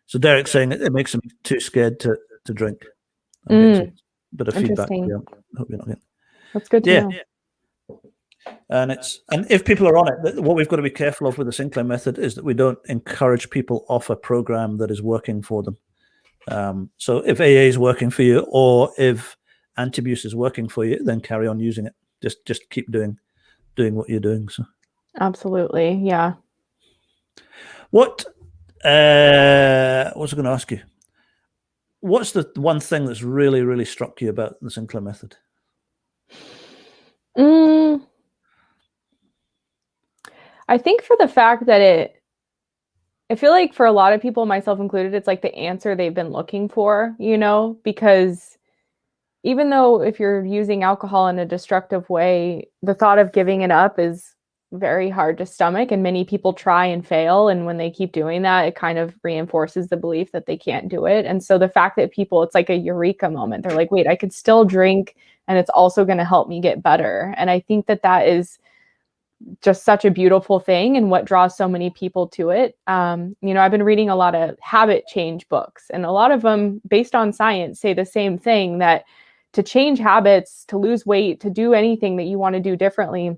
So Derek's saying it makes them too scared to drink. Bit of feedback. Yeah, hope you're not getting. That's good to know. And if people are on it, what we've got to be careful of with the Sinclair method is that we don't encourage people off a program that is working for them. So if AA is working for you, or if anti-abuse is working for you, then carry on using it. Just keep doing what you're doing. So Absolutely. Yeah. what was I going to ask you? What's the one thing that's really, really struck you about the Sinclair method? I think for the fact that I feel like for a lot of people, myself included, it's like the answer they've been looking for, because even though if you're using alcohol in a destructive way, the thought of giving it up is very hard to stomach, and many people try and fail, and when they keep doing that, it kind of reinforces the belief that they can't do it. And so the fact that people, it's like a eureka moment. They're like, wait, I could still drink and it's also going to help me get better. And I think that is just such a beautiful thing, and what draws so many people to it. I've been reading a lot of habit change books, and a lot of them based on science say the same thing, that to change habits, to lose weight, to do anything that you want to do differently,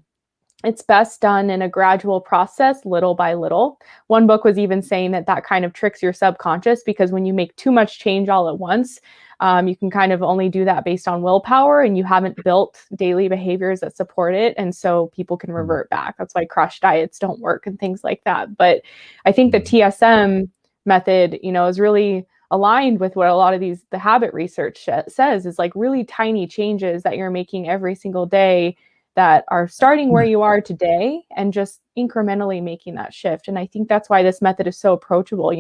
it's best done in a gradual process, little by little. One book was even saying that kind of tricks your subconscious, because when you make too much change all at once, you can kind of only do that based on willpower, and you haven't built daily behaviors that support it. And so people can revert back. That's why crash diets don't work and things like that. But I think the TSM method, is really aligned with what a lot of the habit research says, is like really tiny changes that you're making every single day that are starting where you are today and just incrementally making that shift. And I think that's why this method is so approachable.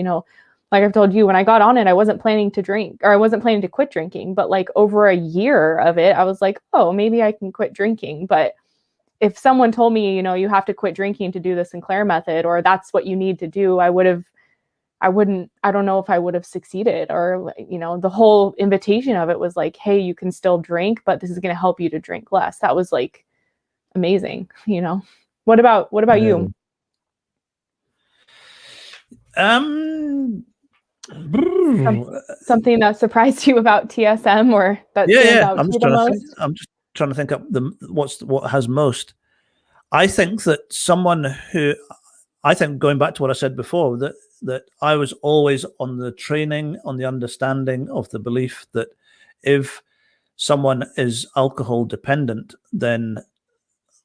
Like I've told you, when I got on it, I wasn't planning to drink, or I wasn't planning to quit drinking, but like over a year of it, I was like, oh, maybe I can quit drinking. But if someone told me, you have to quit drinking to do the Sinclair method, or that's what you need to do, I don't know if I would have succeeded. Or, the whole invitation of it was like, hey, you can still drink, but this is going to help you to drink less. That was like amazing. What about you? Something that surprised you about TSM, or that stands out to you the most? I'm just trying to think up what has most. I think that going back to what I said before, that I was always on the training, on the understanding of the belief that if someone is alcohol dependent, then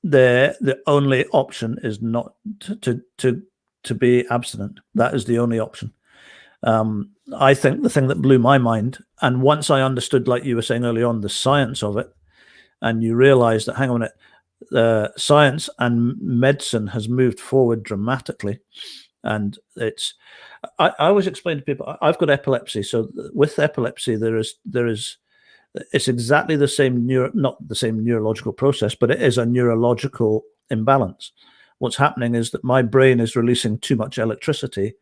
the only option is not to be abstinent. That is the only option. I think the thing that blew my mind, and once I understood, like you were saying early on, the science of it, and you realize that, hang on a minute, science and medicine has moved forward dramatically. And I always explain to people, I've got epilepsy. So with epilepsy, it's exactly the same, not the same neurological process, but it is a neurological imbalance. What's happening is that my brain is releasing too much electricity.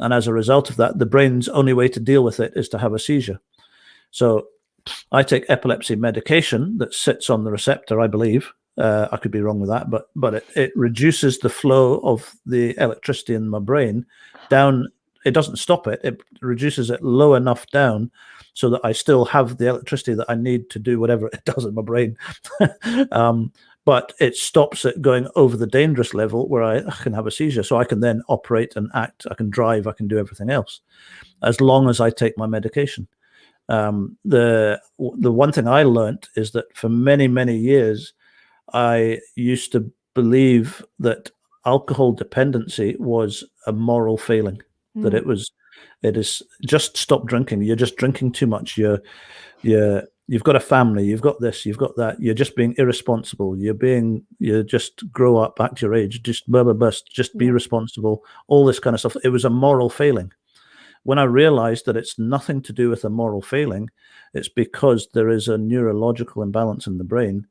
And as a result of that, the brain's only way to deal with it is to have a seizure. So I take epilepsy medication that sits on the receptor, I believe. I could be wrong with that, but it reduces the flow of the electricity in my brain down. It doesn't stop it. It reduces it low enough down so that I still have the electricity that I need to do whatever it does in my brain. But it stops it going over the dangerous level where I can have a seizure. So I can then operate and act. I can drive. I can do everything else, as long as I take my medication. The one thing I learned is that for many, many years, I used to believe that alcohol dependency was a moral failing, that it is just stop drinking. You're just drinking too much. You've got a family, you've got this, you've got that. You're just being irresponsible. You just grow up, act your age, just just be responsible, all this kind of stuff. It was a moral failing. When I realized that it's nothing to do with a moral failing, it's because there is a neurological imbalance in the brain.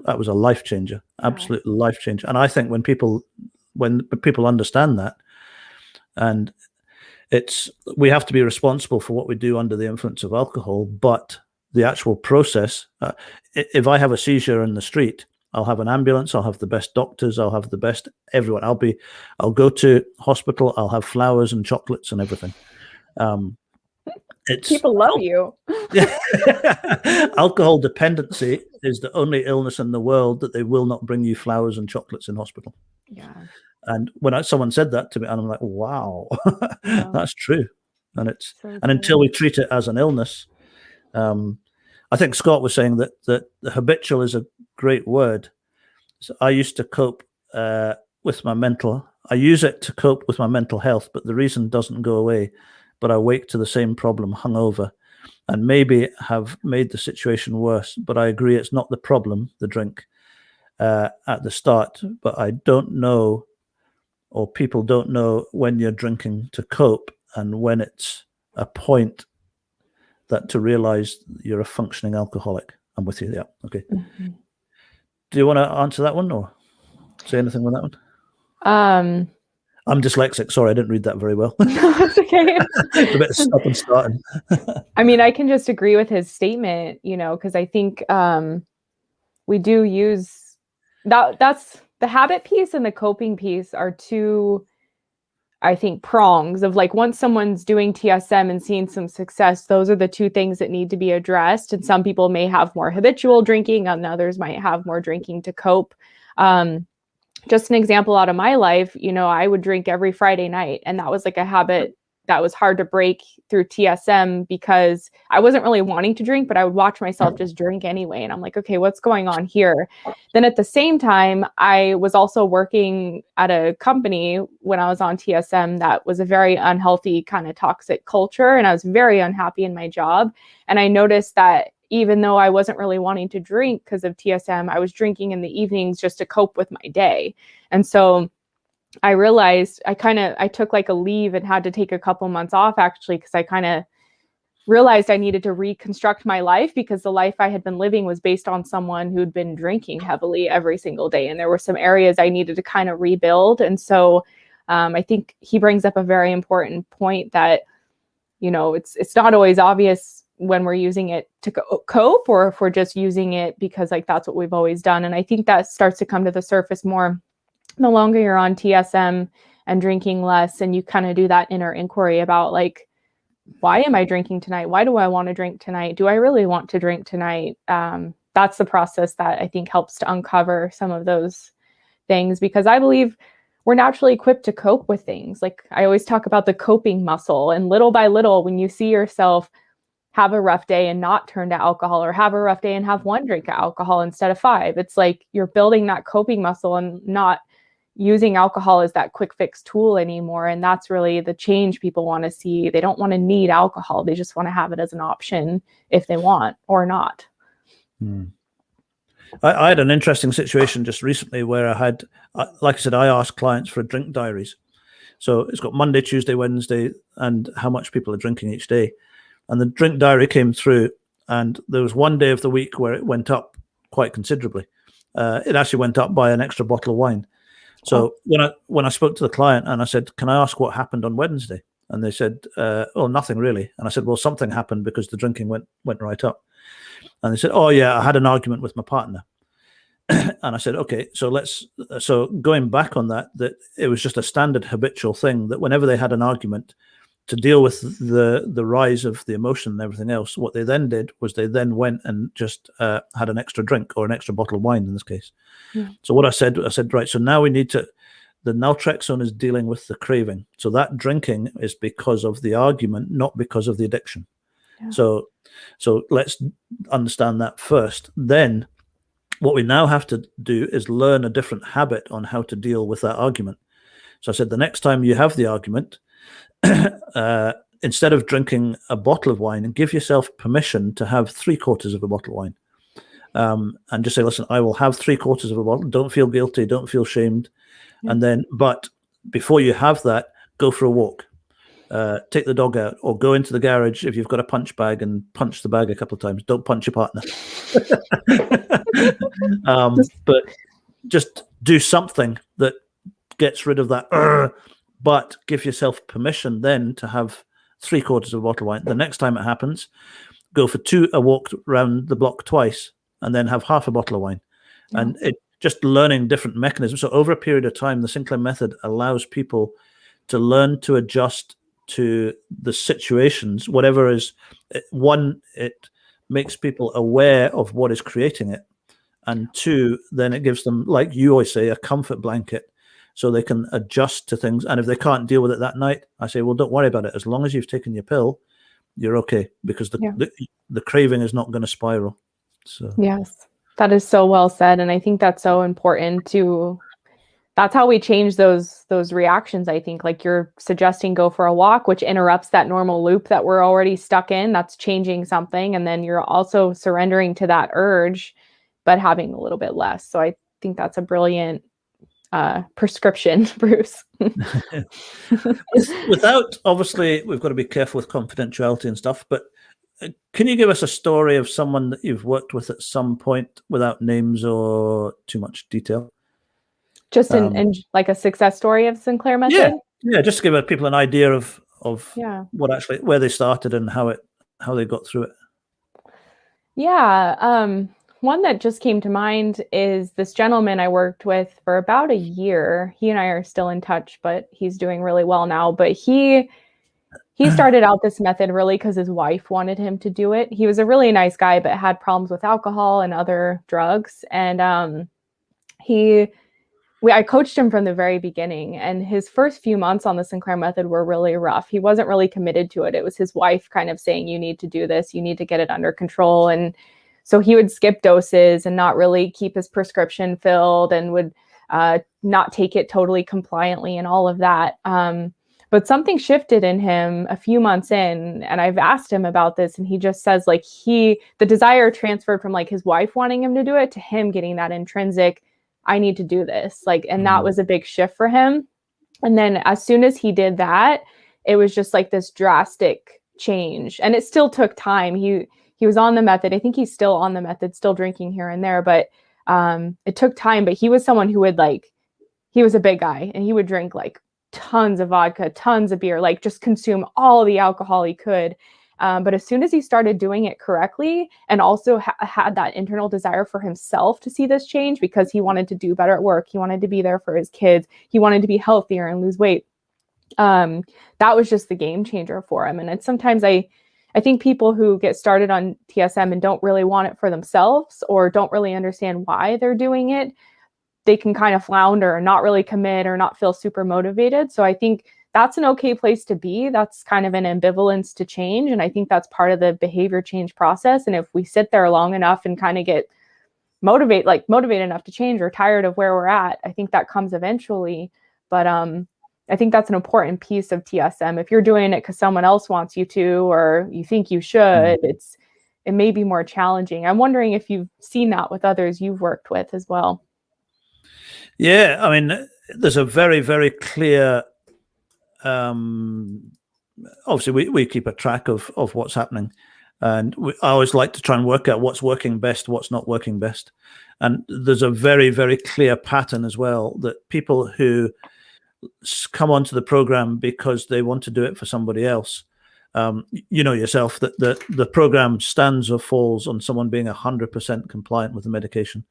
That was a life changer, absolute life changer. And I think when people understand that, and we have to be responsible for what we do under the influence of alcohol, but the actual process, if I have a seizure in the street, I'll have an ambulance, I'll have the best doctors, I'll have the best everyone. I'll go to hospital, I'll have flowers and chocolates and everything. People love you. Alcohol dependency is the only illness in the world that they will not bring you flowers and chocolates in hospital. Yeah. And when someone said that to me, and I'm like, wow, that's true. and So until we treat it as an illness, I think Scott was saying that the habitual is a great word. So I used to cope with my mental. I use it to cope with my mental health, but the reason doesn't go away. But I wake to the same problem hungover, and maybe have made the situation worse. But I agree, it's not the problem, the drink, at the start. But I don't know, or people don't know, when you're drinking to cope and when it's a point that to realize you're a functioning alcoholic. I'm with you. Yeah. Okay. Mm-hmm. Do you want to answer that one or say anything on that one? I'm dyslexic. Sorry, I didn't read that very well. That's okay. It's a bit of stop and starting. I mean, I can just agree with his statement, because I think we do use that's the habit piece and the coping piece are two, I think, prongs of like, once someone's doing TSM and seeing some success, those are the two things that need to be addressed. And some people may have more habitual drinking and others might have more drinking to cope. Just an example out of my life, I would drink every Friday night, and that was like a habit that was hard to break through TSM because I wasn't really wanting to drink, but I would watch myself just drink anyway. And I'm like, okay, what's going on here? Then at the same time, I was also working at a company when I was on TSM that was a very unhealthy kind of toxic culture. And I was very unhappy in my job. And I noticed that even though I wasn't really wanting to drink because of TSM, I was drinking in the evenings just to cope with my day. And so I realized I took like a leave and had to take a couple months off actually, because I kind of realized I needed to reconstruct my life, because the life I had been living was based on someone who'd been drinking heavily every single day. And there were some areas I needed to kind of rebuild. And so I think he brings up a very important point that, it's not always obvious when we're using it to cope, or if we're just using it because like that's what we've always done. And I think that starts to come to the surface more the longer you're on TSM and drinking less, and you kind of do that inner inquiry about like, why am I drinking tonight? Why do I want to drink tonight? Do I really want to drink tonight? That's the process that I think helps to uncover some of those things, because I believe we're naturally equipped to cope with things. Like I always talk about the coping muscle, and little by little, when you see yourself have a rough day and not turn to alcohol, or have a rough day and have one drink of alcohol instead of 5, it's like you're building that coping muscle and not using alcohol as that quick fix tool anymore. And that's really the change people want to see. They don't want to need alcohol. They just want to have it as an option if they want or not. I had an interesting situation just recently where I had, like I said, I asked clients for drink diaries. So it's got Monday, Tuesday, Wednesday, and how much people are drinking each day. And the drink diary came through, and there was one day of the week where it went up quite considerably. It actually went up by an extra bottle of wine. So when I spoke to the client and I said, can I ask what happened on Wednesday? And they said, oh, nothing really. And I said, well, something happened because the drinking went right up. And they said, oh yeah, I had an argument with my partner. And I said, okay, so going back on that it was just a standard habitual thing that whenever they had an argument, to deal with the rise of the emotion and everything else, what they then did was they then went and just had an extra drink, or an extra bottle of wine in this case. Yeah. So what I said, right, so now we need to, the naltrexone is dealing with the craving. So that drinking is because of the argument, not because of the addiction. Yeah. So let's understand that first. Then what we now have to do is learn a different habit on how to deal with that argument. So I said, the next time you have the argument, instead of drinking a bottle of wine, and give yourself permission to have 3/4 of a bottle of wine, and just say, listen, I will have 3/4 of a bottle. Don't feel guilty. Don't feel shamed. Yeah. And then, but before you have that, go for a walk, take the dog out, or go into the garage if you've got a punch bag and punch the bag a couple of times. Don't punch your partner. But just do something that gets rid of that. But give yourself permission then to have 3/4 of a bottle of wine. The next time it happens, go for a walk around the block twice, and then have half a bottle of wine. Yeah. And it just learning different mechanisms. So over a period of time, the Sinclair Method allows people to learn to adjust to the situations, whatever is. One, it makes people aware of what is creating it. And 2, then it gives them, like you always say, a comfort blanket. so they can adjust to things. And if they can't deal with it that night, I say, well, don't worry about it. As long as you've taken your pill, you're okay, because the craving is not going to spiral. So yes, that is so well said. And I think that's so important to, that's how we change those reactions. I think, like you're suggesting, go for a walk, which interrupts that normal loop that we're already stuck in. That's changing something. And then you're also surrendering to that urge, but having a little bit less. So I think that's a brilliant prescription, Bruce. Without, obviously, we've got to be careful with confidentiality and stuff, but can you give us a story of someone that you've worked with at some point without names or too much detail? Just in like a success story of Sinclair Method? Yeah, just to give people an idea of what actually, where they started and how they got through it. Yeah. One that just came to mind is this gentleman I worked with for about a year. He and I are still in touch, but he's doing really well now. But he started out this method really because his wife wanted him to do it. He was a really nice guy, but had problems with alcohol and other drugs. And I coached him from the very beginning, and his first few months on the Sinclair Method were really rough. He wasn't really committed to it. It was his wife kind of saying, you need to do this, you need to get it under control. And so he would skip doses and not really keep his prescription filled, and would not take it totally compliantly and all of that. But something shifted in him a few months in, and I've asked him about this, and he just says like the desire transferred from like his wife wanting him to do it to him getting that intrinsic, I need to do this. Like, and that was a big shift for him. And then as soon as he did that, it was just like this drastic change. And it still took time. He was on the method. I think he's still on the method, still drinking here and there, but it took time. But he was someone who would he was a big guy, and he would drink like tons of vodka, tons of beer, like just consume all the alcohol he could. But as soon as he started doing it correctly, and also had that internal desire for himself to see this change, because he wanted to do better at work, he wanted to be there for his kids, he wanted to be healthier and lose weight. That was just the game changer for him. And it's sometimes I think people who get started on TSM and don't really want it for themselves, or don't really understand why they're doing it, they can kind of flounder and not really commit or not feel super motivated. So I think that's an okay place to be. That's kind of an ambivalence to change. And I think that's part of the behavior change process. And if we sit there long enough and kind of get motivated enough to change, or tired of where we're at, I think that comes eventually. But I think that's an important piece of TSM. If you're doing it because someone else wants you to, or you think you should, it may be more challenging. I'm wondering if you've seen that with others you've worked with as well. Yeah, I mean, there's a very, very clear, obviously we keep a track of what's happening, and I always like to try and work out what's working best, what's not working best. And there's a very, very clear pattern as well, that people who come onto the program because they want to do it for somebody else, you know yourself that the program stands or falls on someone being 100% compliant with the medication.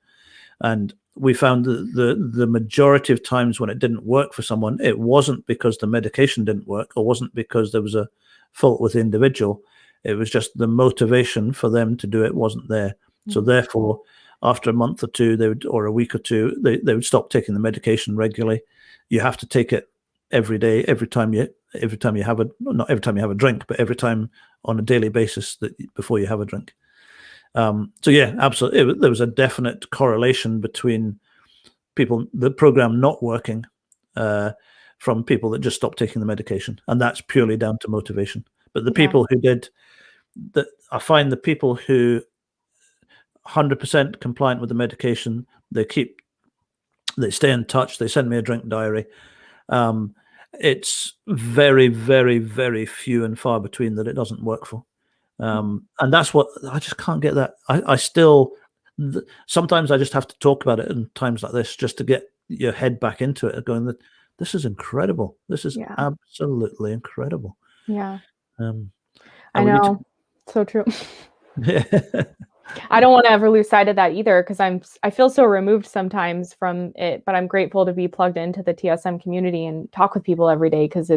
And we found that the majority of times when it didn't work for someone, it wasn't because the medication didn't work, or wasn't because there was a fault with the individual. It was just the motivation for them to do it wasn't there. So therefore, after a month or two, or a week or two, they would stop taking the medication regularly. You have to take it every day, every time you have not every time you have a drink, but every time on a daily basis before you have a drink. So yeah, absolutely. There was a definite correlation between the program not working from people that just stopped taking the medication. And that's purely down to motivation. But the people who did that, I find the people who 100% compliant with the medication, they stay in touch. They send me a drink diary. It's very, very, very few and far between that it doesn't work for. And that's what I just can't get that. I still sometimes I just have to talk about it in times like this, just to get your head back into it, going that this is incredible. This is absolutely incredible. Yeah. I know. So true. I don't want to ever lose sight of that either, because I feel so removed sometimes from it, but I'm grateful to be plugged into the TSM community and talk with people every day, because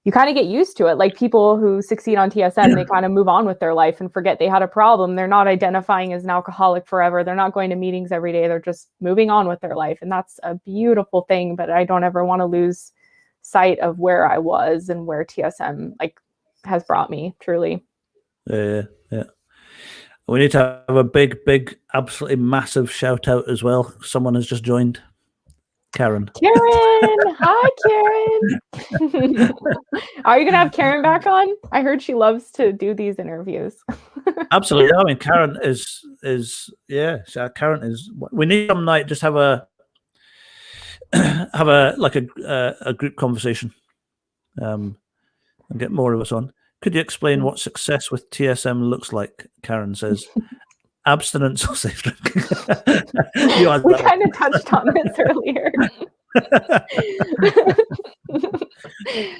you kind of get used to it. Like people who succeed on TSM, they kind of move on with their life and forget they had a problem. They're not identifying as an alcoholic forever. They're not going to meetings every day. They're just moving on with their life. And that's a beautiful thing, but I don't ever want to lose sight of where I was and where TSM like has brought me, truly. Yeah. We need to have a big, absolutely massive shout out as well. Someone has just joined. Karen. Hi, Karen. Are you gonna have Karen back on? I heard she loves to do these interviews. Absolutely. I mean, Karen is Karen is. We need some night just have a group conversation, and get more of us on. Could you explain what success with TSM looks like? Karen says. Abstinence or safe drinking. We kind of touched on this earlier.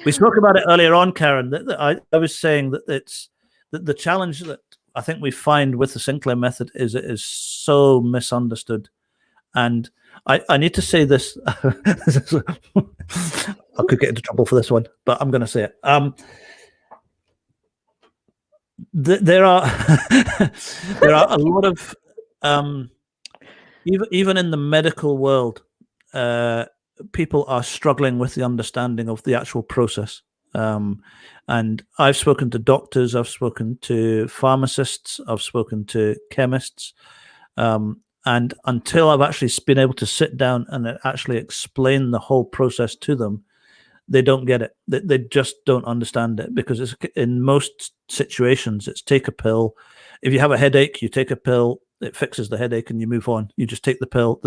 We spoke about it earlier on, Karen. That I was saying that it's that the challenge that I think we find with the Sinclair method is it is so misunderstood. And I need to say this. I could get into trouble for this one, but I'm going to say it. There are a lot of even in the medical world, people are struggling with the understanding of the actual process. And I've spoken to doctors, I've spoken to pharmacists, I've spoken to chemists, and until I've actually been able to sit down and actually explain the whole process to them, they don't get it. They just don't understand it, because it's, in most situations, it's take a pill. If you have a headache, you take a pill, it fixes the headache and you move on. You just take the pill.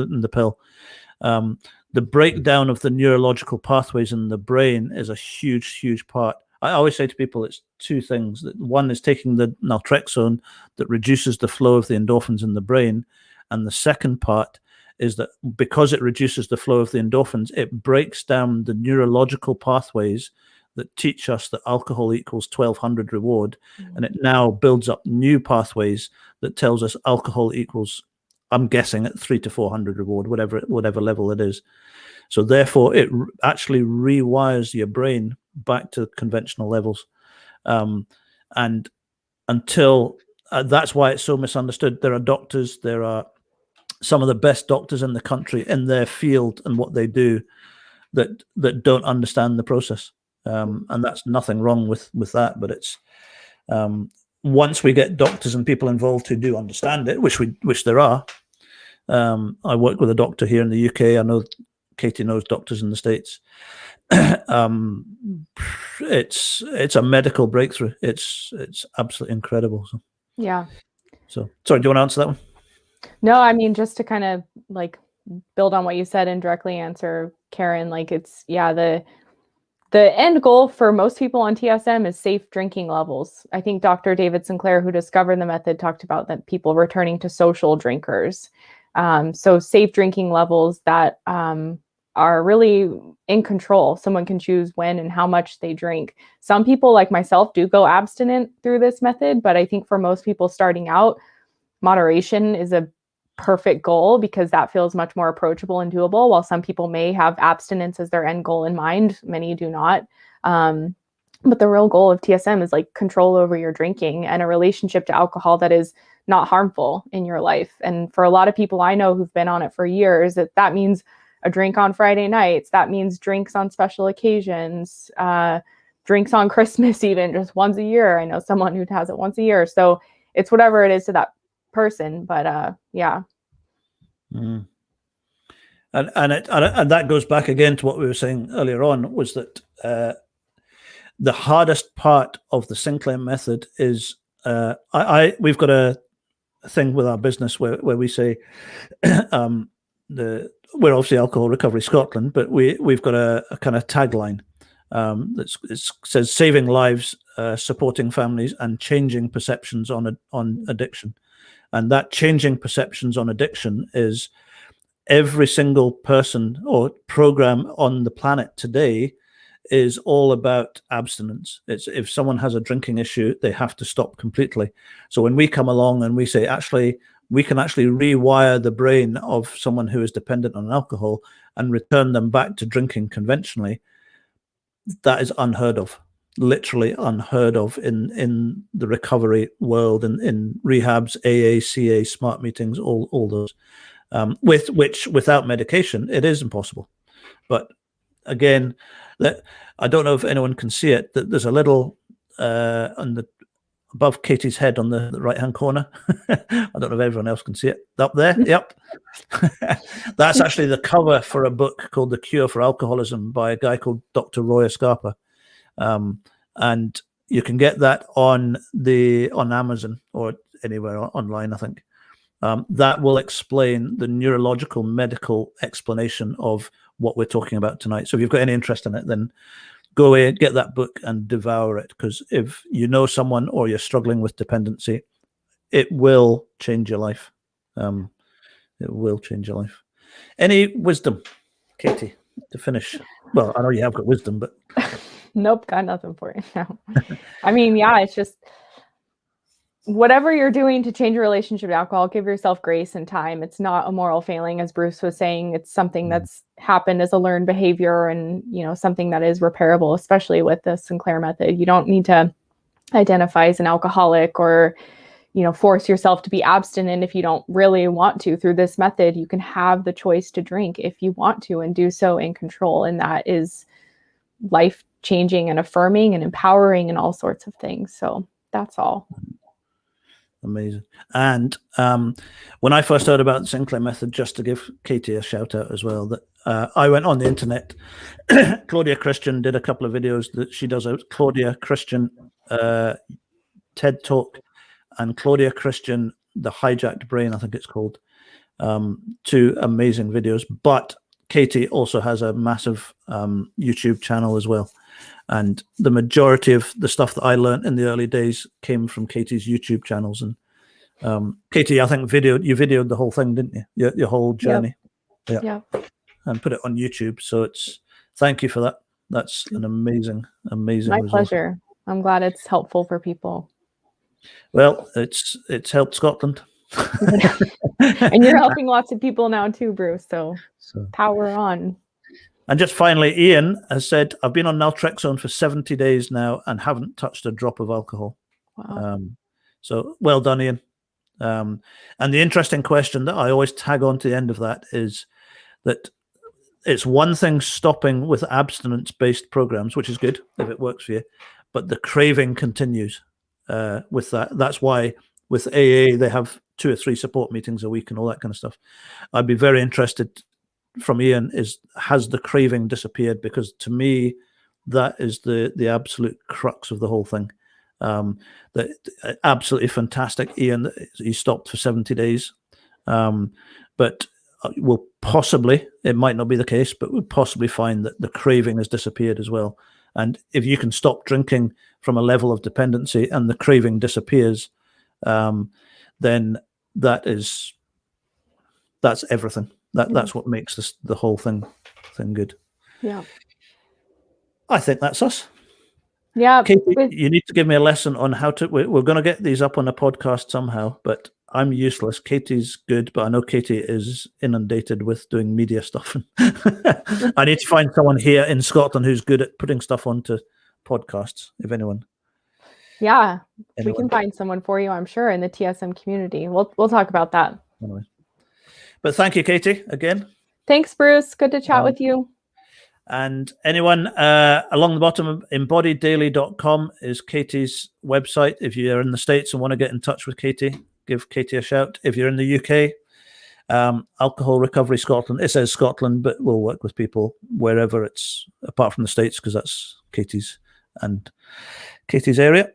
The breakdown of the neurological pathways in the brain is a huge part. I always say to people, it's two things. One is taking the naltrexone that reduces the flow of the endorphins in the brain. And the second part is that because it reduces the flow of the endorphins, it breaks down the neurological pathways that teach us that alcohol equals 1200 reward. And it now builds up new pathways that tells us alcohol equals, I'm guessing, at 300 to 400 reward, whatever level it is. So therefore, it actually rewires your brain back to conventional levels. And until that's why it's so misunderstood. There are doctors, there are some of the best doctors in the country in their field and what they do that don't understand the process. And that's nothing wrong with that, but it's once we get doctors and people involved who do understand it, which there are. I work with a doctor here in the UK. I know Katie knows doctors in the States. It's a medical breakthrough. It's absolutely incredible. So. Yeah. So sorry, do you want to answer that one? No, I mean, just to kind of like build on what you said and directly answer Karen, like it's, the end goal for most people on TSM is safe drinking levels. I think Dr. David Sinclair, who discovered the method, talked about that people returning to social drinkers. So safe drinking levels that are really in control. Someone can choose when and how much they drink. Some people, like myself, do go abstinent through this method, but I think for most people starting out, moderation is a perfect goal because that feels much more approachable and doable. While some people may have abstinence as their end goal in mind, many do not. But the real goal of TSM is like control over your drinking and a relationship to alcohol that is not harmful in your life. And for a lot of people I know who've been on it for years, that means a drink on Friday nights. That means drinks on special occasions, drinks on Christmas, even just once a year. I know someone who has it once a year. So it's whatever it is to that person, but yeah. And that goes back again to what we were saying earlier on, was that the hardest part of the Sinclair method is we've got a thing with our business where we say we're obviously Alcohol Recovery Scotland, but we've got a kind of tagline that says saving lives, supporting families, and changing perceptions on addiction. And that changing perceptions on addiction is every single person or program on the planet today is all about abstinence. It's if someone has a drinking issue, they have to stop completely. So when we come along and we say, actually, we can actually rewire the brain of someone who is dependent on alcohol and return them back to drinking conventionally, that is unheard of. literally unheard of in the recovery world, in rehabs, AA, CA, smart meetings, all those. Which without medication, it is impossible. But again, I don't know if anyone can see it. That there's a little on the above Katie's head on the right-hand corner. I don't know if everyone else can see it. Up there, yep. That's actually the cover for a book called The Cure for Alcoholism by a guy called Dr. Roy Escarpa. And you can get that on Amazon or anywhere online, I think. That will explain the neurological medical explanation of what we're talking about tonight. So if you've got any interest in it, then go away, get that book and devour it. Because if you know someone or you're struggling with dependency, it will change your life. It will change your life. Any wisdom, Katie, to finish? Well, I know you have got wisdom, but... Nope, got nothing for you. No. I mean, yeah, it's just whatever you're doing to change your relationship to alcohol, give yourself grace and time. It's not a moral failing, as Bruce was saying. It's something that's happened as a learned behavior and, something that is repairable, especially with the Sinclair method. You don't need to identify as an alcoholic or, force yourself to be abstinent if you don't really want to. Through this method, you can have the choice to drink if you want to and do so in control. And that is life-changing and affirming and empowering and all sorts of things. So that's all. Amazing. And when I first heard about the Sinclair method, just to give Katie a shout out as well, that I went on the internet. Claudia Christian did a couple of videos that she does out. Claudia Christian TED Talk and Claudia Christian, The Hijacked Brain, I think it's called. Two amazing videos. But Katie also has a massive YouTube channel as well. And the majority of the stuff that I learned in the early days came from Katie's YouTube channels. And Katie, I think you videoed the whole thing, didn't you? Your whole journey. Yep. Yeah. And put it on YouTube. So thank you for that. That's an amazing My result. pleasure. I'm glad it's helpful for people. Well, it's helped Scotland. And you're helping lots of people now too, Bruce. So power on. And just finally, Ian has said, I've been on naltrexone for 70 days now and haven't touched a drop of alcohol. Wow. So well done, Ian. And the interesting question that I always tag on to the end of that is that it's one thing stopping with abstinence-based programs, which is good if it works for you, but the craving continues with that. That's why with AA, they have 2 or 3 support meetings a week and all that kind of stuff. I'd be very interested from Ian has the craving disappeared? Because to me, that is the absolute crux of the whole thing. That absolutely fantastic, Ian. He stopped for 70 days, but we'll possibly, it might not be the case, but we'll possibly find that the craving has disappeared as well. And if you can stop drinking from a level of dependency and the craving disappears, then that's everything. That's what makes the whole thing good. Yeah. I think that's us. Yeah. Katie, you need to give me a lesson on how to. We're going to get these up on a podcast somehow, but I'm useless. Katie's good, but I know Katie is inundated with doing media stuff. I need to find someone here in Scotland who's good at putting stuff onto podcasts, if anyone. Yeah, we can find someone for you, I'm sure, in the TSM community. We'll talk about that. Anyway. But thank you, Katie, again. Thanks, Bruce. Good to chat with you. And anyone along the bottom, embodieddaily.com is Katie's website. If you're in the States and want to get in touch with Katie, give Katie a shout. If you're in the UK, Alcohol Recovery Scotland. It says Scotland, but we'll work with people wherever it's, apart from the States, because that's Katie's area.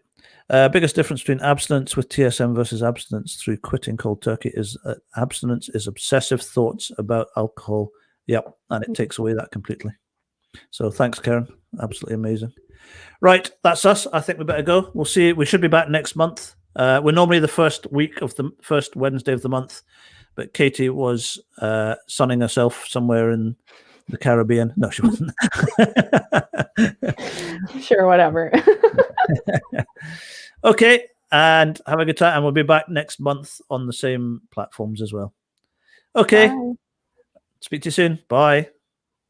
Biggest difference between abstinence with TSM versus abstinence through quitting cold turkey is abstinence is obsessive thoughts about alcohol. Yep, and it takes away that completely. So thanks, Karen. Absolutely amazing. Right, that's us. I think we better go. We'll see. We should be back next month. We're normally the first Wednesday of the month, but Katie was sunning herself somewhere in the Caribbean. No, she wasn't. Sure, whatever. Okay, and have a good time. And we'll be back next month on the same platforms as well. Okay. Bye. Speak to you soon. Bye.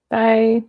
Bye.